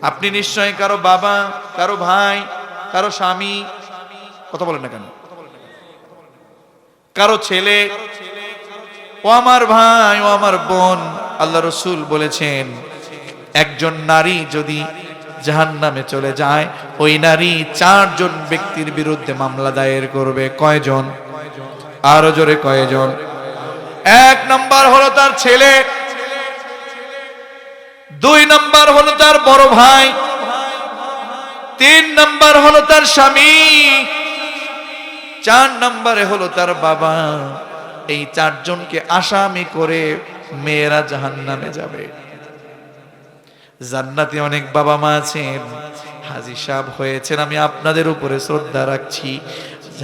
A: আপনি নিশ্চয় কারো বাবা, কারো ভাই, কারো স্বামী, কথা বলেন না কেন, কারো ছেলে, ও আমার ভাই, ও আমার বোন, আল্লাহ রাসূল বলেছেন একজন নারী যদি জাহান্নামে চলে যায়, ওই নারী 4 জন ব্যক্তির বিরুদ্ধে মামলা দায়ের করবে। কয়জন? আরো জোরে, কয়জন? 1 নাম্বার হলো তার ছেলে, 2 নাম্বার হলো তার বড় ভাই, 3 নাম্বার হলো তার স্বামী, 4 নাম্বারে হলো তার বাবা। এই 4 জনকে আসামি করে মেয়েরা জাহান্নামে যাবে। জান্নাতে অনেক বাবা মা আছেন, হাজী সাহেব হয়েছেন, আমি আপনাদের উপরে শ্রদ্ধা রাখছি।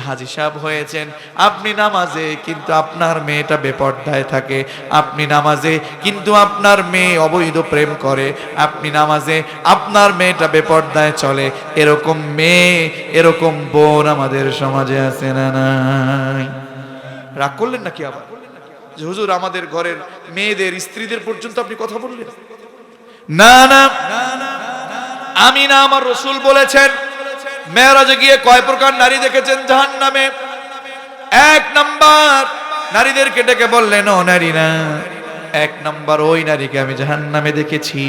A: হাজী সাহেব হয়েছেন, আপনি নামাজে কিন্তু আপনার মেয়েটা বেপরদায় থাকে, আপনি নামাজে কিন্তু আপনার মেয়ে অবৈধ প্রেম করে, আপনি নামাজে আপনার মেয়েটা বেপরদায় চলে। এরকম মেয়ে, এরকম বোন আমাদের সমাজে আছে না নাই? রাগ করলেন নাকি আবার যে হুজুর আমাদের ঘরের মেয়েদের, স্ত্রীদের পর্যন্ত আপনি কথা বললেন? না না, আমি না, আমার রাসূল বলেছেন। মেরাজে গিয়ে কয় প্রকার নারী দেখেছেন জাহান্নামে? 1 নাম্বার, নারীদেরকে ডেকে বললেন, ও নারীরা, 1 নাম্বার ওই নারীকে আমি জাহান্নামে দেখেছি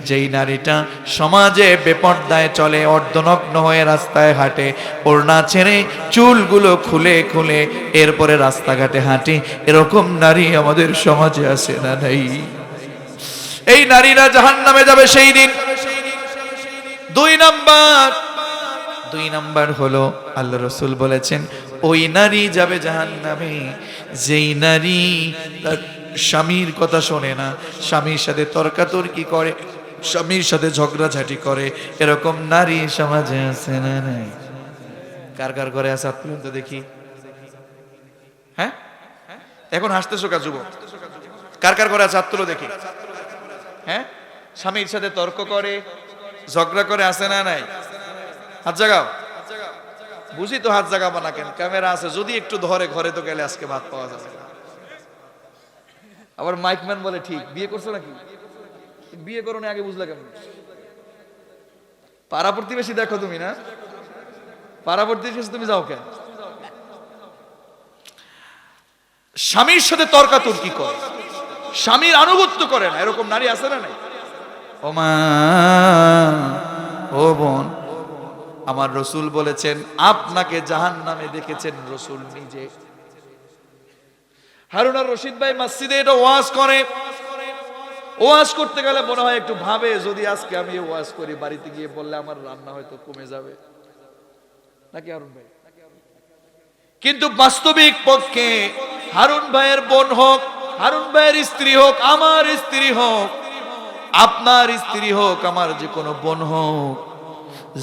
A: যেই নারীটা সমাজে বেপরদায় চলে, অর্ধনগ্ন হয়ে রাস্তায় হাঁটে, ওড়না ছেড়ে চুলগুলো খুলে খুলে এরপরে রাস্তাঘাটে হাঁটে। এরকম নারী আমাদের সমাজে আছে না নাই? এই নারীরা জাহান্নামে যাবে সেই দিন। 2 নাম্বার, দুই নাম্বার হলো আল্লাহ রাসূল বলেছেন ওই নারী যাবে জাহান্নামে যেই নারী তার স্বামীর কথা শোনে না, স্বামীর সাথে তর্কাতর্কি করে, স্বামীর সাথে ঝগড়াঝাটি করে। এরকম নারী সমাজে আছে না নাই? কার কার ঘরে আছে আপনি তো দেখি। হ্যাঁ, এখন হাসতেছো কা যুবক? কার কার ঘরে আছে আত্মলো দেখি। হ্যাঁ, স্বামীর সাথে তর্ক করে, ঝগড়া করে, আছে না নাই? হাত জাগাও। বুঝি তো হাত জাগাবো না কেন, ক্যামেরা আছে, যদি একটু ধরে ঘরে তো গেলে আজকে ভাত পাওয়া যাবে। আবার মাইকম্যান বলে ঠিক, বিয়ে করছো নাকি? বিয়ে করো না আগে বুঝলে কেমন? পাড়া প্রতিবেশী দেখো তুমি না, পাড়া প্রতিবেশী তুমি যাও কেন? স্বামীর সাথে তর্কাতর্কি করে, স্বামীর আনুগত্য করে না, এরকম নারী আছে না নাই? ও মা, ও বোন, আমার রসুল বলেছেন আপনাকে জাহান্নামে দেখেছেন রসুল নিজে। হারুন আর রশিদ ভাই মসজিদে এটা ওয়াজ করে, ওয়াজ করতে গেলে মনে হয় একটু ভাবে যদি আজকে আমি ওয়াজ করি বাড়িতে গিয়ে বললে আমার রান্না হয়তো কমে যাবে নাকি হারুন ভাই? কিন্তু বাস্তবিক পক্ষে হারুন ভাইয়ের বোন হোক, হারুন ভাইয়ের স্ত্রী হোক, আমার স্ত্রী হোক, আপনার স্ত্রী হোক, আমার যে কোনো বোন হোক,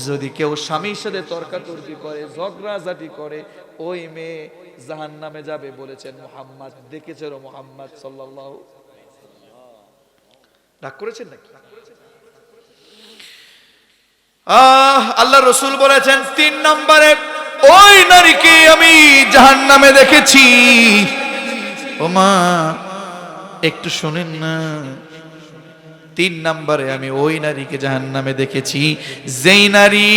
A: যদি কেউ স্বামীর সাথে তর্কাতর্কি করে, ঝগড়াঝাটি করে, ওই মেয়ে জাহান্নামে যাবে বলেছেন মুহাম্মদ। দেখেছেন মুহাম্মদ সাল্লাল্লাহু। রাগ করেছেন নাকি? আল্লাহ রসুল বলেছেন 3 নম্বরে ওই নারীকে আমি জাহান্নামে দেখেছি। ও মা, একটু শুনেন না। 3 নম্বরে আমি ওই নারীকে জাহান্নামে দেখেছি যেই নারী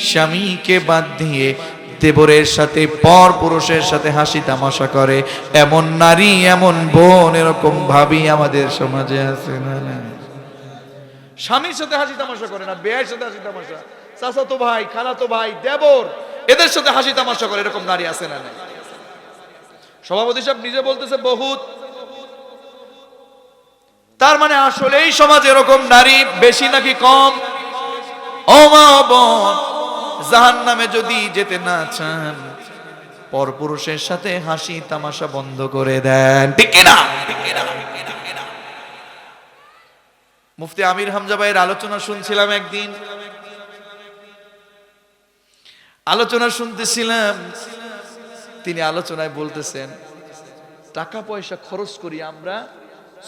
A: স্বামীকে বাদ দিয়ে দেবরের সাথে পর পুরুষের সাথে হাসি তামাশা করে। এমন নারী, এমন বোন, এরকম ভাবি আমাদের সমাজে আছে না? স্বামীর সাথে হাসি তামাশা করে না, বেয়ের সাথে হাসি তামাশা, চাচাতো ভাই, খালাতো ভাই, দেবর, এদের সাথে হাসি তামাশা করে, এরকম নারী আছে না? সভাপতি সাহেব নিজে বলতেছে বহুত। তার মানে আসলে এই সমাজে এরকম নারী বেশি নাকি কম? ও মা, বোন, জাহান্নামে যদি যেতে না চান পরপুরুষের সাথে হাসি তামাশা বন্ধ করে দেন, ঠিক কিনা? মুফতি আমির হামজা ভাইয়ের আলোচনা শুনছিলাম একদিন, আলোচনা শুনতেছিলাম, তিনি আলোচনায় বলতেছেন টাকা পয়সা খরচ করি আমরা,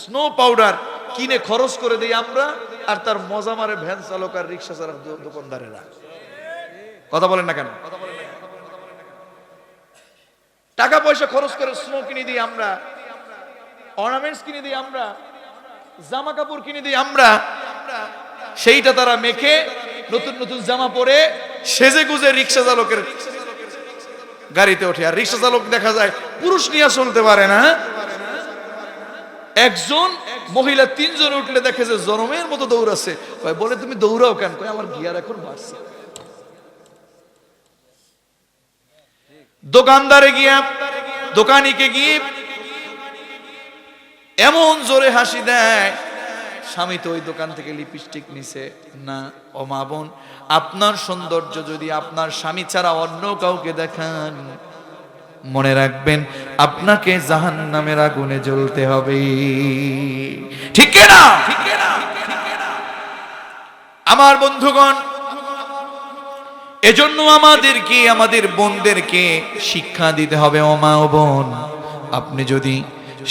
A: স্নো পাউডার কিনে খরচ করে দেই আমরা, আর তার মজা মারে ভ্যান চালক আর রিক্সা চালক দোকানদারেরা। কথা বলেন না কেন? টাকা পয়সা খরচ করে স্নো কিনে দিই আমরা, অর্নামেন্টস কিনে দিই আমরা, জামা কাপড় কিনে দিই আমরা, সেইটা তারা মেখে নতুন নতুন জামা পরে সেজে গুজে রিক্সা চালকের গাড়িতে ওঠে। আর রিক্সা চালক দেখা যায় পুরুষ নিয়ে চলতে পারে না, একজন মহিলা 3 জন উঠলে দেখে যে জনমের মতো দৌড়াচ্ছে। বলে তুমি দৌড়াও কেন? কয় আমার গিয়ার এখন বাড়ছে। দোকানদারে গিয়া, দোকানিকে গিয়ে এমন জোরে হাসি দেয়, স্বামী তো ওই দোকান থেকে লিপস্টিক নিছে না। ও মা বোন, আপনার সৌন্দর্য যদি আপনার স্বামী ছাড়া অন্য কাউকে দেখান, মনে রাখবেন আপনাকে জাহান্নামের আগুনে জ্বলতে হবে, ঠিক না? আমার বন্ধুগণ, এজন্য আমাদেরকে, আমাদের বোনদেরকে শিক্ষা দিতে হবে। ও মা, ও বোন, আপনি যদি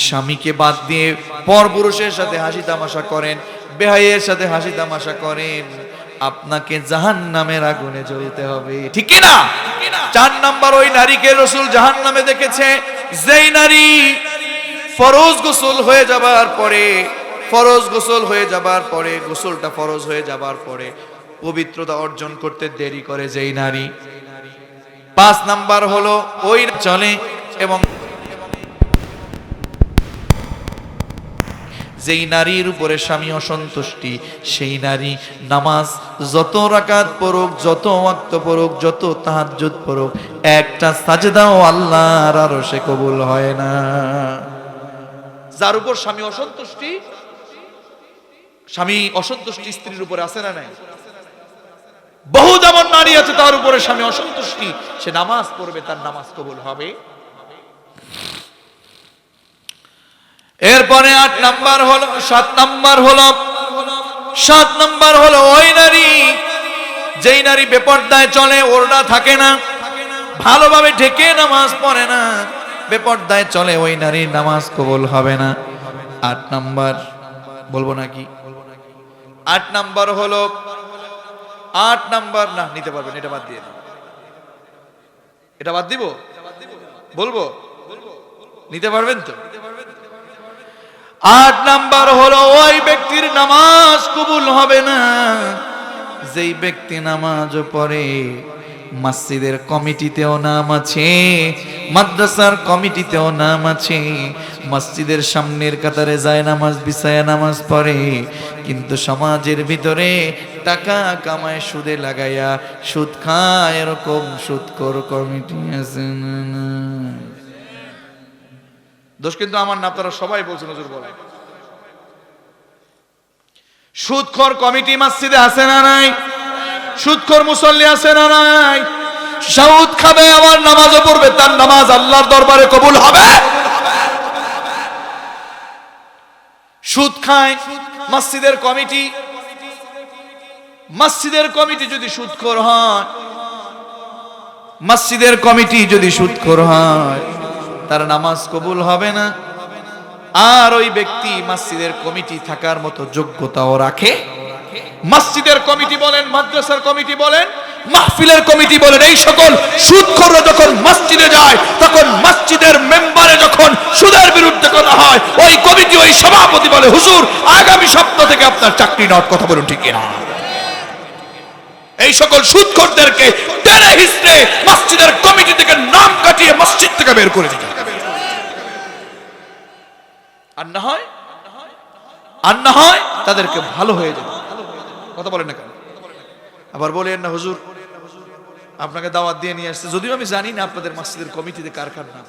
A: স্বামীকে বাদ দিয়ে পরপুরুষের সাথে হাসি তামাশা করেন, বেহাইয়ের সাথে হাসি তামাশা করেন, আপনাকে জাহান্নামের আগুনে জ্বলতে হবে, ঠিক কি না? 4 নাম্বার ওই নারীকে রাসূল জাহান্নামে দেখেছে যেই নারী ফরজ গোসল হয়ে যাবার পরে, ফরজ গোসল হয়ে যাবার পরে, গোসলটা ফরজ হয়ে যাবার পরে পবিত্রতা অর্জন করতে দেরি করে যেই নারী। 5 নাম্বার হলো ওই চলে এবং যেই নারীর উপরে স্বামী অসন্তুষ্টি, সেই নারী নামাজ যত রাকাত পড়ুক, যত ওয়াক্ত পড়ুক, যত তাহাজ্জুদ পড়ুক, একটা সাজদাও আল্লাহর আরশে কবুল হয় না। যার উপর স্বামী অসন্তুষ্টি, স্বামী অসন্তুষ্টি স্ত্রীর উপরে আছে না নাই? বহু যেমন নারী আছে তার উপরে স্বামী অসন্তুষ্টি, সে নামাজ পড়বে, তার নামাজ কবুল হবে। এরপরে 8 নাম্বার হলো 7 নাম্বার হলো ওই নারী, যেই নারী বেপর্দায় চলে, ওড়না থাকে না, ভালোভাবে ঢেকে নামাজ পড়ে না, বেপর্দায় চলে, ওই নারীর নামাজ কবুল হবে না। 8 নাম্বার বলবো নাকি? 8 নাম্বার হলো 8 নাম্বার না নিতে পারবেন, এটা বাদ দিয়ে, এটা বাদ দিব, বলবো নিতে পারবেন তো? 8 নাম্বার হলো ওই ব্যক্তির নামাজ কবুল হবে না যেই ব্যক্তি নামাজ পড়ে মসজিদের কমিটিতেও নাম আছে, মাদ্রাসার কমিটিতেও নাম আছে, মসজিদের সামনের কাতারে যায় নামাজ বিছায়া নামাজ পড়ে, কিন্তু সমাজের ভিতরে টাকা কামায় সুদে লাগাইয়া সুদ খায়, এরকম সুদখোর কমিটি আছে না? দোষ কিন্তু আমার না, আপনারা সবাই বলছেন হুজুর বলেন। সুদখোর কমিটি মসজিদে আছে না নাই? সুদখোর মুসল্লি আছে না নাই? সুদ খাবে আবার নামাজও পড়বে, তার নামাজ আল্লাহর দরবারে কবুল হবে? সুদ খায় মসজিদের কমিটি যদি সুদখোর হয়, মসজিদের কমিটি যদি সুদখোর হয়, তার নামাজ কবুল হবে না। আর ওই ব্যক্তি মসজিদের কমিটি থাকার মতো যোগ্যতাও রাখে। মসজিদের কমিটি বলেন, মাদ্রাসার কমিটি বলেন, মাহফিলের কমিটি বলেন, এই সকল সুদখোররা যখন মসজিদে যায়, তখন মসজিদের মেম্বারে যখন সুদের বিরুদ্ধে কথা হয়, ওই কমিটি, ওই সভাপতি বলে, হুজুর আগামী সপ্তাহ থেকে আপনার চাকরি নট। কথা বলুন ঠিক কিনা? এই সকল সুদখোরদেরকে টেনে হিচড়ে মসজিদের কমিটি থেকে নাম কাটিয়ে মসজিদ থেকে বের করে দিতে, আর না হয় তাদেরকে ভালো হয়ে যাবে। কথা বলেন না কেন? আবার বলেন না হুজুর আপনাকে দাওয়াত দিয়ে নিয়ে আসছে, যদিও আমি জানি না আপনাদের মসজিদের কমিটিতে কার কার নাম,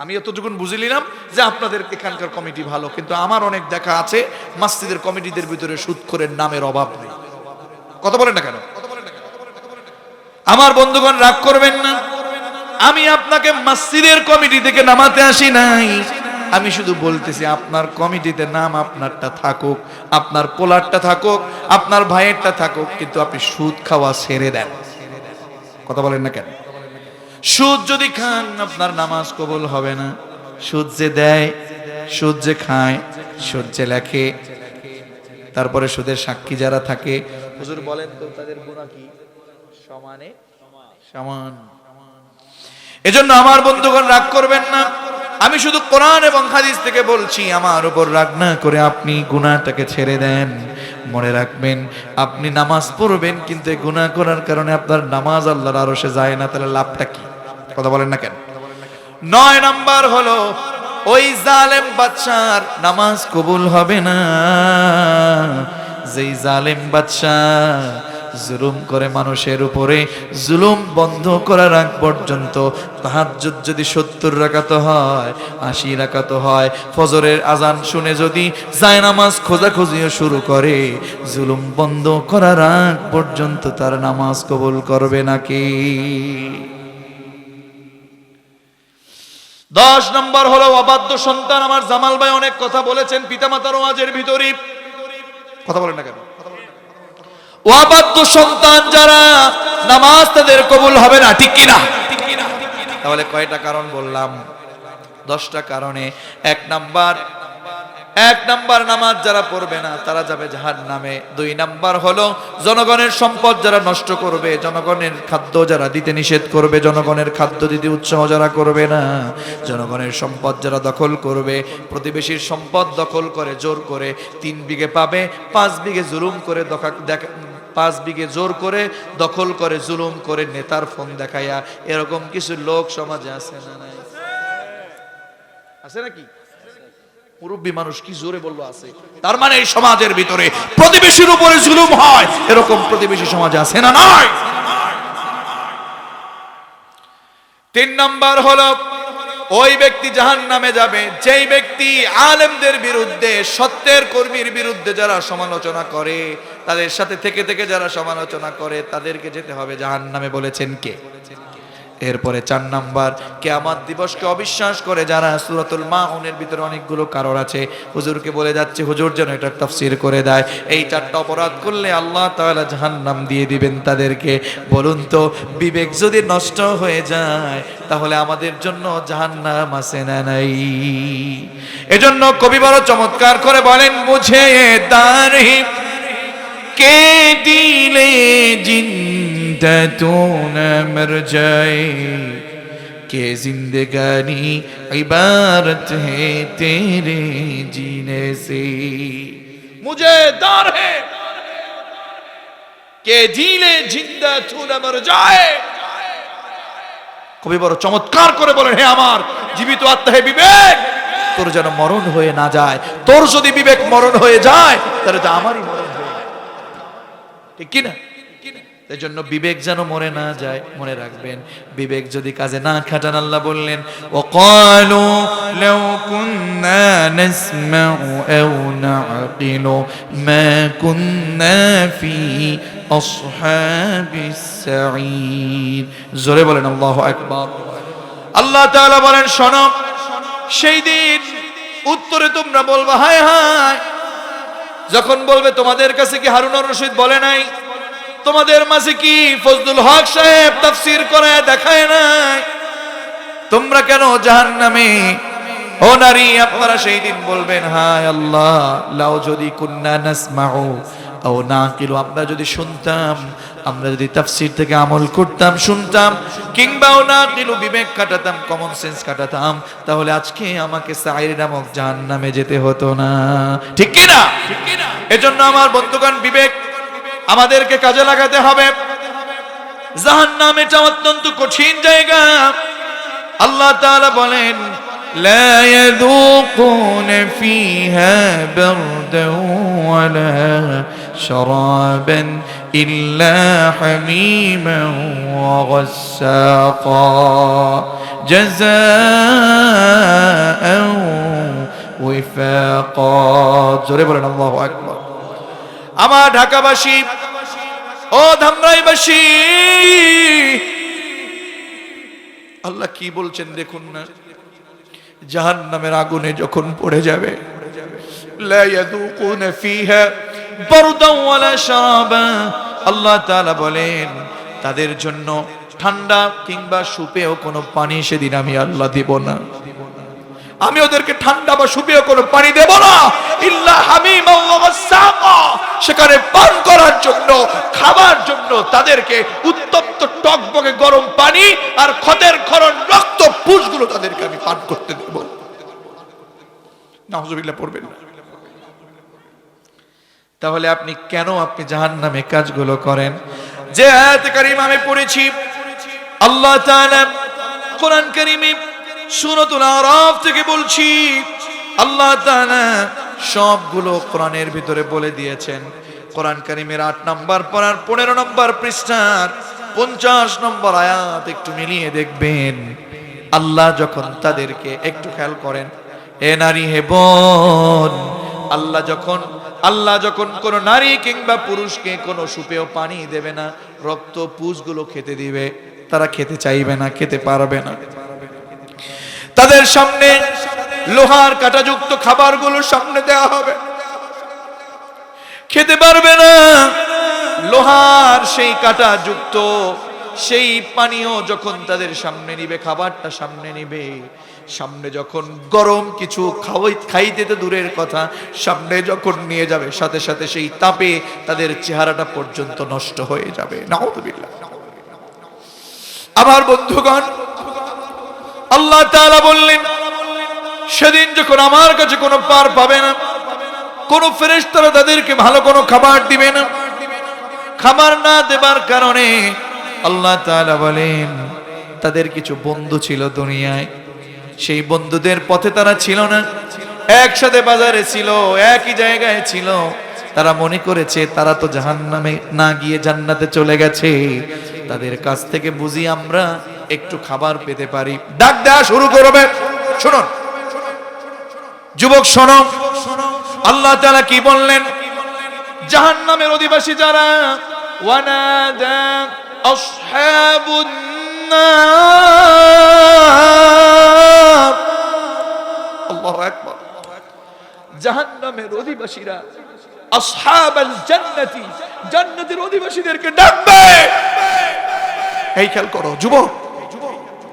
A: আমি এতটুকু বুঝে নিলাম যে আপনাদের এখানকার কমিটি ভালো, কিন্তু আমার অনেক দেখা আছে মসজিদের কমিটিদের ভিতরে সুদখোরের নামের অভাব নেই। কথা বলেন না কেন? আমার বন্ধুগণ রাগ করবেন না, আমি আপনাকে মসজিদের কমিটি থেকে নামাতে আসি নাই, আমি শুধু বলতেছি আপনার কমিটিতে নাম আপনারটা থাকুক, আপনার পোলারটা থাকুক, আপনার ভাইয়েরটা থাকুক, কিন্তু আপনি সুদ খাওয়া ছেড়ে দেন। কথা বলেন না কেন? সুদ যদি খান আপনার নামাজ কবুল হবে না। সুদ যে দেয়, সুদ যে খায়, সুদ যে লেখে, তারপরে সুদের সাক্ষী যারা থাকে, হুজুর বলেন তো তাদের গুনাহ কি? সমান। এজন্য আমার বন্ধুগণ রাগ করবেন না, আমি শুধু কোরআন এবং হাদিস থেকে বলছি, আমার উপর রাগ না করে আপনি গুনাহটাকে ছেড়ে দেন। মনে রাখবেন আপনি নামাজ পড়বেন, কিন্তু এই গুনাহ করার কারণে আপনার নামাজ আল্লাহর আরশে যায় না, তাহলে লাভটা কি? কথা বলেন না কেন? 9 নাম্বার হলো ওই জালেম বাদশার নামাজ কবুল হবে না যেই জালেম বাদশাহ জুলুম করে মানুষের উপরে। জুলুম বন্ধ করার আগ পর্যন্ত তাহাজ্জুদ যদি 70 রাকাত হয়, 80 রাকাত হয়, ফজরের আজান শুনে যদি জায়নামাজ খোঁজাখুঁজিও শুরু করে, জুলুম বন্ধ করার আগ পর্যন্ত তার নামাজ কবুল করবে নাকি? 10 নম্বর হলো অবাধ্য সন্তান। আমার জামাল ভাই অনেক কথা বলেছেন পিতামাতার ওয়াজের ভিতরে। কথা বলেন না কেন? অবাধ্য সন্তান যারা, নামাজ তাদের কবুল হবে না, ঠিক কিনা? তাহলে কয়টা কারণ বললাম? 10টা কারণে। 1 নাম্বার নামাজ যারা পড়বে না তারা যাবে জাহান্নামে। 2 নাম্বার হলো জনগণের সম্পদ যারা নষ্ট করবে, জনগণের খাদ্য যারা দিতে নিষেধ করবে, জনগণের খাদ্য দিতে উৎসাহ যারা করবে না, জনগণের সম্পদ যারা দখল করবে, প্রতিবেশীর সম্পদ দখল করে জোর করে 3 বিঘে পাবে, 5 বিঘে জুলুম করে 5 বিঘে জোর করে দখল করে জুলুম করে নেতার ফোন দেখায়া, এরকম কিছু লোক সমাজে আছে না নাই? আছে নাকি? মুরব্বী মানুষ কি জোরে বললো আছে, তার মানে এই সমাজের ভিতরে প্রতিবেশীর উপরে জুলুম হয়, এরকম প্রতিবেশী সমাজে আছে না নাই? 3 নাম্বার হলো ওই ব্যক্তি জাহান্নামে যাবে যেই ব্যক্তি আলেমদের বিরুদ্ধে, সত্যের কর্মীর বিরুদ্ধে যারা সমালোচনা করে, তাদের সাথে থেকে থেকে যারা সমালোচনা করে তাদেরকে যেতে হবে জাহান্নামে, বলেছেন কে? এরপরে 4 নাম্বার, কিয়ামত দিবসকে অবিশ্বাস করে যারা। সূরাতুল মাউনের ভিতরে অনেকগুলো কারণ আছে, হুজুরকে বলে যাচ্ছে হুজুর যেন এটা তাফসীর করে দেয়। এই 4টা অপরাধ করলে আল্লাহ তাআলা জাহান্নাম দিয়ে দিবেন তাদেরকে। বলুন তো, বিবেক যদি নষ্ট হয়ে যায় তাহলে আমাদের জন্য জাহান্নাম আছে না নাই? এজন্য কবি বড় চমৎকার করে বলেন, মুঝে দারহি কে দিলে জিন্দা তু না মর যায়, কে জিন্দগানি ইবারত है तेरे जीने से। मुझे दार है के दिले जिंदा तू ना मर जाए। কবি বড় চমৎকার করে বলেন, হে আমার জীবিত আত্মা, হে বিবেক, তোর যেন মরণ হয়ে না যায়। তোর যদি বিবেক মরণ হয়ে যায় তাহলে তো আমারই মরণ হয়ে যায়, ঠিক কি না? এজন্য বিবেক যেন মরে না যায়, মনে রাখবেন। বিবেক যদি কাজে না খাটান, আল্লাহ বললেন ওয়াকালু লাউ কুন্না নাসমাউ আও নাআকিলু মা কুন্না ফি আসহাবিস সাঈদ। জোরে বলেন আল্লাহু আকবার। আল্লাহ তাআলা বলেন, শোনো, সেই দিন উত্তরে তোমরা বলবা হায় হায়। যখন বলবে তোমাদের কাছে কি হারুন আর রশিদ বলে নাই? তোমাদের মাঝে কি ফজলুল হক সাহেব তাফসীর করে দেখায় নাই? তোমরা কেন জাহান্নামে? ও নারী, আপনারা সেই দিন বলবেন হায় আল্লাহ, লাউ যদি কুন্না নাসমাউ আও নাকিলু, আমরা যদি শুনতাম, আমরা যদি তাফসীর থেকে আমল করতাম, শুনতাম, কিংবা নাকিলু বিবেক কাটাতাম, কমন সেন্স কাটাতাম, তাহলে আজকে আমাকে সাঈর নামক জাহান্নামে যেতে হতো না, ঠিক কি না? এজন্য আমার বন্ধুগণ, বিবেক আমাদেরকে কাজে লাগাতে হবে। জাহান্নাম এটা অত্যন্ত কঠিন জায়গা। আল্লাহ তাআলা বলেন লা ইয়াযুকুনা ফিহা বারদান ওয়ালা শারাবান ইল্লা হামীমান ওয়া গাসসাকা জাযাআন ওয়িফাকা। জোরে বলেন আল্লাহু আকবার। আমার ঢাকাবাসী, ও ধামরাইবাসী, আল্লাহ কি বলছেন দেখুন না। জাহান্নামের আগুনে যখন পড়ে যাবে, লা ইয়াযুকুনা ফিহা বারদান ওয়ালা শারাবা, আল্লাহ তাআলা বলেন তাদের জন্য ঠান্ডা কিংবা সুপেয় কোনো পানি সেদিন আমি আল্লাহ দিব না। আমি ওদেরকে ঠান্ডা বা সুপেয় কোনো পানি দেব না, ইল্লা হামিমা ওয়া গাসসাকা, সেখানে পান করার জন্য, খাবার জন্য তাদেরকে উত্তপ্ত টকবকে গরম পানি আর খদের খরণ রক্ত পুষগুলো তাদেরকে আমি পান করতে দেব। নাউজুবিল্লাহ পড়বেন না। তাহলে আপনি কেন আপনি জাহান্নামে কাজগুলো করেন? যে আয়াত কারীমা আমি পড়েছি, আল্লাহ তাআলা কোরআন কারীমে সূরাতুল আরাফ থেকে বলছি, আল্লাহ তাআলা সবগুলো কোরআনের ভিতরে বলে দিয়েছেন। কোরআন কারীমের 8 নম্বর পারার 15 নম্বর পৃষ্ঠার 50 নম্বর আয়াত একটু মিলিয়ে দেখবেন। আল্লাহ যখন তাদেরকে, একটু খেয়াল করেন এ নারী হে বোন, আল্লাহ যখন কোন নারী কিংবা পুরুষকে কোনো সুপেয় পানি দেবে না, রক্ত পুষগুলো খেতে দিবে, তারা খেতে চাইবে না, খেতে পারবে না। তাদের সামনে লোহার কাঁটাযুক্ত খাবারগুলো সামনে দেওয়া হবে, খেতে পারবে না। লোহার সেই কাঁটাযুক্ত সেই পানীয় যখন তাদের সামনে নিবে, খাবারটা সামনে নিবে, সামনে যখন গরম কিছু খাইতে তো দূরের কথা, সামনে যখন নিয়ে যাবে সাথে সাথে সেই তাপে তাদের চেহারাটা পর্যন্ত নষ্ট হয়ে যাবে। নাউযুবিল্লাহ। আমার বন্ধুগণ, আল্লাহ তাআলা বললেন সেদিন যখন আমার কাছে কোনো পার পাবে না, কোন ফেরেশতারা তাদেরকে ভালো কোনো খাবার দিবে না, খাবার না দেবার কারণে আল্লাহ তাআলা বলেন তাদের কিছু বন্ধু ছিল দুনিয়ায়, সেই বন্ধুদের পথে তারা ছিল না, একসাথে বাজারে ছিল, একই জায়গায় ছিল। তারা মনে করেছে তারা তো জাহান্নামে না গিয়ে জান্নাতে চলে গেছে, তাদের কাছ থেকে বুঝি আমরা একটু খাবার পেতে পারি। ডাক দেওয়া শুরু করবে। শুনুন যুবক, শোনো, আল্লাহ তাআলা কি বললেন? জাহান্নামের অধিবাসী যারা, ওয়ানাদা আসহাবুন নার, আল্লাহু আকবার, জাহান্নামের অধিবাসীরা আসহাবাল জান্নাতি, জান্নাতের অধিবাসীদেরকে ডাকবে। এই খেয়াল করো যুবক,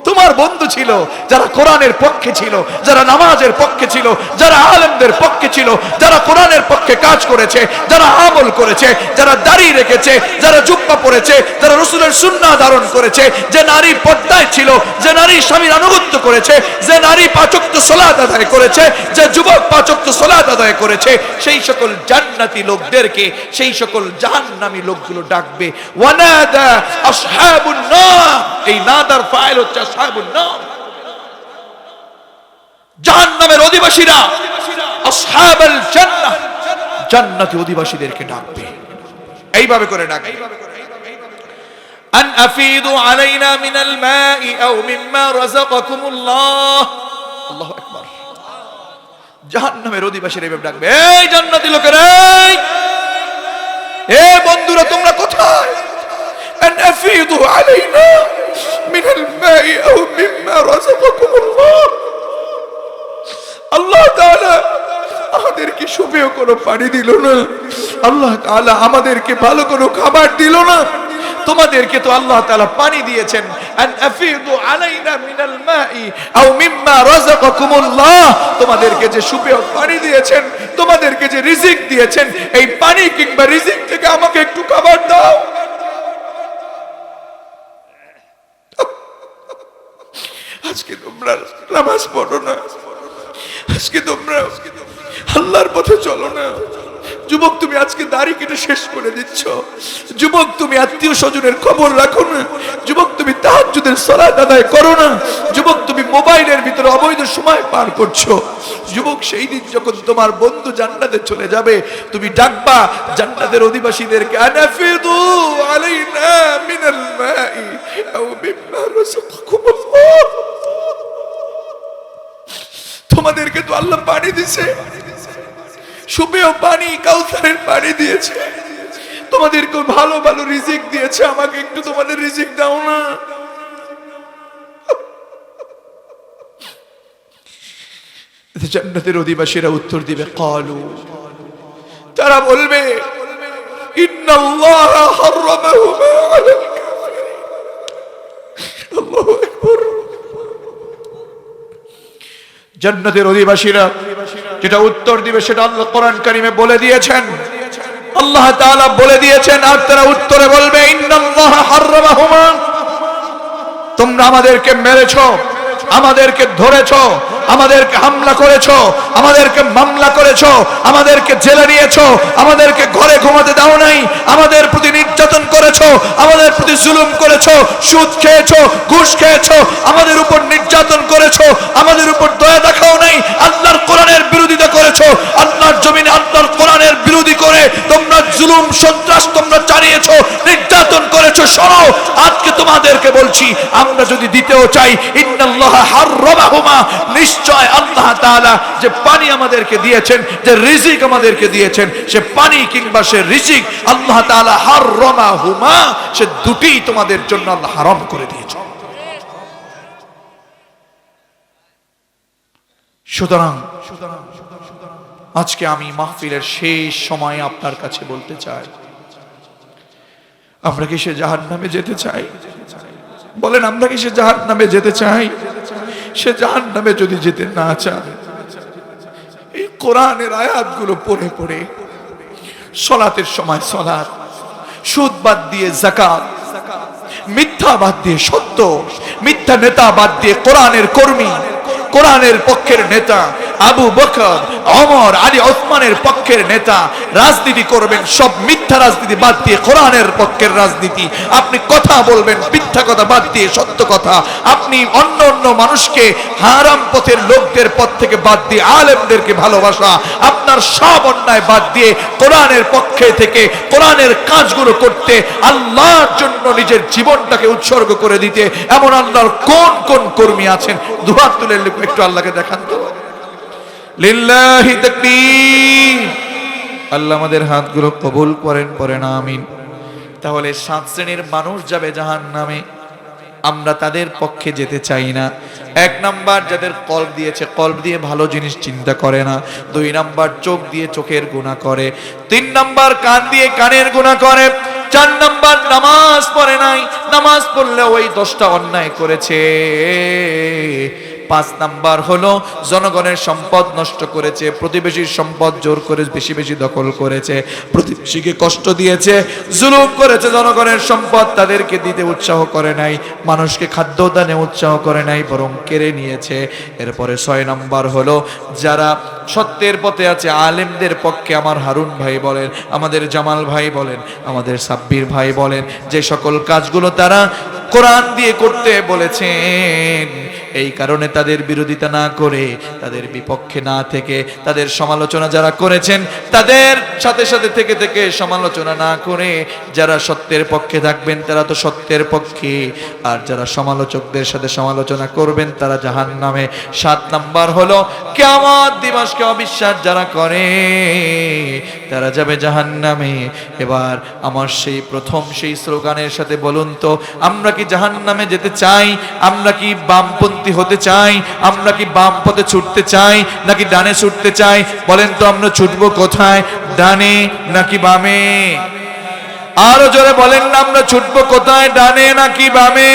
A: তোমার বন্ধু ছিল যারা কোরআনের পক্ষে ছিল, যারা নামাজের পক্ষে ছিল, যারা আলেমদের পক্ষে ছিল, যারা কোরআনের পক্ষে কাজ করেছে, যারা আমল করেছে, যারা দাড়ি রেখেছে, যারা জুব্বা পরেছে, যারা রাসূলের সুন্নাহ ধারণ করেছে, যে নারী পর্দায় ছিল, যে নারী স্বামীর আনুগত্য করেছে, যে নারী পাঁচ ওয়াক্ত সালাত আদায় করেছে, যে যুবক পাঁচ ওয়াক্ত সালাত আদায় করেছে, সেই সকল জান্নাতি লোকদেরকে সেই সকল জাহান্নামী লোকগুলো ডাকবে। ওয়ানাদা আসহাবুন নার, এই নাদার ফাইল হচ্ছে আসহাবুন নার, জাহান্নামের অধিবাসীরা আসহাবাল জান্নাহ, জান্নাতি অধিবাসীদেরকে ডাকবে। এইভাবে করে ডাকবে, আন আফিদু আলাইনা মিনাল মাই আও মিম্মা রাযাকাকুমুল্লাহ। আল্লাহু আকবার। জাহান্নামের অধিবাসীরা এইভাবে ডাকবে, এই জান্নাতি লোকেরা, এই বন্ধুরা তোমরা কোথায়? আন আফিদু আলাইনা মিনাল মাই আও মিম্মা রাযাকাকুমুল্লাহ। আল্লাহ তাআলা আমাদেরকে সুপেয় কোনো পানি দিল না, আল্লাহ তাআলা আমাদেরকে ভালো কোনো খাবার দিল না। তোমাদেরকে তো আল্লাহ তাআলা পানি দিয়েছেন, আন আফিদু আলাইনা মিনাল মাই আও মিম্মা রাযাকাকুমুল্লাহ, তোমাদেরকে যে সুপেয় পানি দিয়েছেন, তোমাদেরকে যে রিজিক দিয়েছেন, এই পানি কিংবা রিজিক থেকে আমাকে একটু খাবার দাও। আজকে তোমরা নামাজ পড়ো না, আজকে তোমরা আল্লাহর পথে চলো না। যুবক তুমি আজকে দাড়ি কেটে শেষ করে দিচ্ছ, যুবক তুমি আত্মীয় স্বজনের খবর রাখো না, যুবক তুমি তাহাজ্জুদের সালাত আদায় করো না, যুবক তুমি মোবাইলের ভিতরে অবৈধ সময় পার করছো। যুবক সেই দিন যখন তোমার বন্ধু জান্নাতে চলে যাবে, তুমি ডাকবা জান্নাতের অধিবাসীদেরকে, আনাফিদু আলাইনা মিনাল মাই আও মিম্মা রাযাকাকুমুল্লাহ। তোমাদেরকে তো আল্লাহ পানি দিয়েছে, সুপেয় পানি, কাউসারের পানি দিয়েছে, তোমাদেরকে ভালো ভালো রিজিক দিয়েছে, আমাকে একটু তোমাদের রিজিক দাও না। জান্নাতের অধিবাসীরা উত্তর দিবে, ক্বালু, তারা বলবে, ইন্নাল্লাহা হারামাহুমা আলাল কাফিরিন। আল্লাহু আকবার। জান্নাতের অধিবাসীরা যেটা উত্তর দিবে সেটা আল্লাহ কোরআন কারীমে বলে দিয়েছেন, আল্লাহ তাআলা বলে দিয়েছেন, আর তারা উত্তরে বলবে, ইন্নাল্লাহা হারামাহুমা, তোমরা আমাদেরকে মেরেছো, আমাদেরকে ধরেছো, আমাদেরকে হামলা করেছো, আমাদেরকে মামলা করেছো, আমাদেরকে জেলে নিয়েছো, আমাদেরকে ঘরে ঘুমাতে দাও নাই, আমাদের প্রতি নির্যাতন করেছো, আমাদের প্রতি জুলুম করেছো, সুদ খেয়েছো, ঘুষ খেয়েছো, আমাদের উপর নির্যাতন করেছো, আমাদের উপর দয়া দেখাও নাই, আল্লাহর কোরআনের বিরোধিতা করেছো, আল্লাহর জমিনে আল্লাহর কোরআনের বিরোধী করে তোমরা জুলুম সন্ত্রাস তোমরা চালিয়েছো, নির্যাতন করেছো। শোনো, আজকে তোমাদেরকে বলছি, আমরা যদি দিতেও চাই, ইন্নাল্লাহা হারামাহুমা, নিশ্চয় আল্লাহ তাআলা যে পানি আমাদেরকে দিয়েছেন, যে রিজিক আমাদেরকে দিয়েছেন, সে পানি কিংবা সে রিজিক আল্লাহ তাআলা হারামাহুমা, সে দুটি তোমাদের জন্য আল্লাহ হারাম করে দিয়েছেন। সুতরাং আজকে আমি মাহফিলের শেষ সময়ে আপনার কাছে বলতে চাই, আমরা কি সে জাহান্নামে যেতে চাই? বলেন, আমরা কি সে জাহান্নামে যেতে চাই? সে জাহান্নামে যদি যেতে না চান, এই কোরআনের আয়াতগুলো পড়ে পড়ে সালাতের সময় সালাত, সুদ বাদ দিয়ে যাকাত, মিথ্যা বাদ দিয়ে সত্য, মিথ্যা নেতা বাদ দিয়ে কোরআনের কর্মী, কোরআনের পক্ষের নেতা, আবু বকর, ওমর, আলী, ওসমানের পক্ষের নেতা রাজনীতি করবেন, সব মিথ্যা রাজনীতি বাদ দিয়ে কোরআনের পক্ষের রাজনীতি। আপনি কথা বলবেন মিথ্যা কথা বাদ দিয়ে সত্য কথা। আপনি অন্য অন্য মানুষকে হারাম পথের লোকদের পথ থেকে বাদ দিয়ে আলেমদেরকে ভালোবাসা, আপনার সব অন্যায় বাদ দিয়ে কোরআনের পক্ষে থেকে কোরআনের কাজগুলো করতে, আল্লাহর জন্য নিজের জীবনটাকে উৎসর্গ করে দিতে এমন আল্লাহর কোন কোন কর্মী আছেন? দুহাত তুলে একটু আল্লাহকে দেখান তো। লিল্লাহি তাকবীর, আল্লাহ আমাদের হাতগুলো কবুল করেন, পড়েন আমিন। তাহলে 7 শ্রেণীর মানুষ যাবে জাহান্নামে, আমরা তাদের পক্ষে যেতে চাই না। 1 নাম্বার, যাদের কলব দিয়েছে, কলব দিয়ে ভালো জিনিস চিন্তা করে না। 2 নাম্বার, চোখ দিয়ে চোখের গুনাহ করে। 3 নাম্বার, কান দিয়ে কানের গুনাহ করে। 4 নাম্বার, নামাজ পড়ে নাই, নামাজ পড়লে ওই 10টা অন্যায় করেছে। 5 নাম্বার হলো জনগণের সম্পদ নষ্ট করেছে, প্রতিবেশীর সম্পদ জোর করে বেশি বেশি দখল করেছে, প্রতিবেশীকে কষ্ট দিয়েছে, জুলুম করেছে জনগণের সম্পদ, তাদেরকে দিতে উৎসাহ করে নাই, মানুষকে খাদ্যদানে উৎসাহ করে নাই, বরং কেড়ে নিয়েছে। এরপরে 6 নাম্বার হলো যারা সত্যের পথে আছে, আলেমদের পক্ষে, আমার হারুন ভাই বলেন, আমাদের জামাল ভাই বলেন, আমাদের সাব্বির ভাই বলেন, যে সকল কাজগুলো তারা কোরআন দিয়ে করতে বলেছেন, এই কারণে তাদের বিরোধিতা না করে, তাদের বিপক্ষে না থেকে, তাদের সমালোচনা যারা করেছেন তাদের সাথে সাথে থেকে থেকে সমালোচনা না করে যারা সত্যের পক্ষে থাকবেন তারা তো সত্যের পক্ষে, আর যারা সমালোচকদের সাথে সমালোচনা করবেন তারা জাহান্নামে। 7 নাম্বার হলো কিয়ামত দিবসকে অবিশ্বাস যারা করে তারা যাবে জাহান্নামে। এবার আমার সেই প্রথম সেই স্লোগানের সাথে বলুন তো, আমরা কি জাহান্নামে যেতে চাই? আমরা কি বামপন্থী হতে চাই? আমরা কি বাম পথে ছুটতে চাই নাকি ডানে ছুটতে চাই? বলেন তো, আমরা ছুটবো কোথায়, ডানে নাকি বামে? আরো জোরে বলেন না, আমরা ছুটবো কোথায়, ডানে নাকি বামে?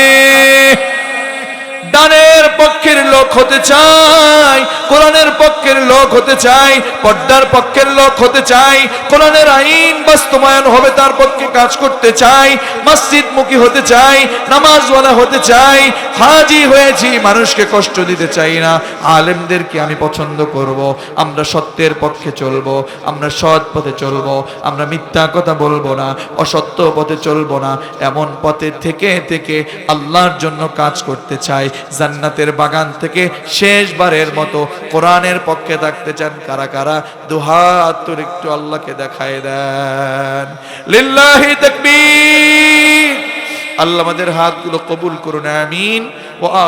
A: ডানের পক্ষের লোক হতে চাই, কোরআনের পক্ষের লোক হতে চাই, পর্দার পক্ষের লোক হতে চাই, কোরআনের আইন বাস্তবায়ন হবে তার পক্ষে কাজ করতে চাই, মসজিদমুখী হতে চাই, নামাজওয়ালা হতে চাই, হাজি হয়েছি মানুষকে কষ্ট দিতে চাই না, আলেমদেরকে আমি পছন্দ করব, আমরা সত্যের পক্ষে চলবো, আমরা সৎ পথে চলবো, আমরা মিথ্যা কথা বলবো না, অসত্য পথে চলবো না, এমন পথে থেকে থেকে আল্লাহর জন্য কাজ করতে চাই। জান্নাতের বাগান থেকে শেষবারের মতো কোরআনের পক্ষে থাকতে চান কারা কারা? দুহাত তুলে একটু আল্লাহকে দেখায় দেন। লিল্লাহি তাকবীর। আল্লাহ আমাদের হাতগুলো কবুল করুন, আমিন। ওয়া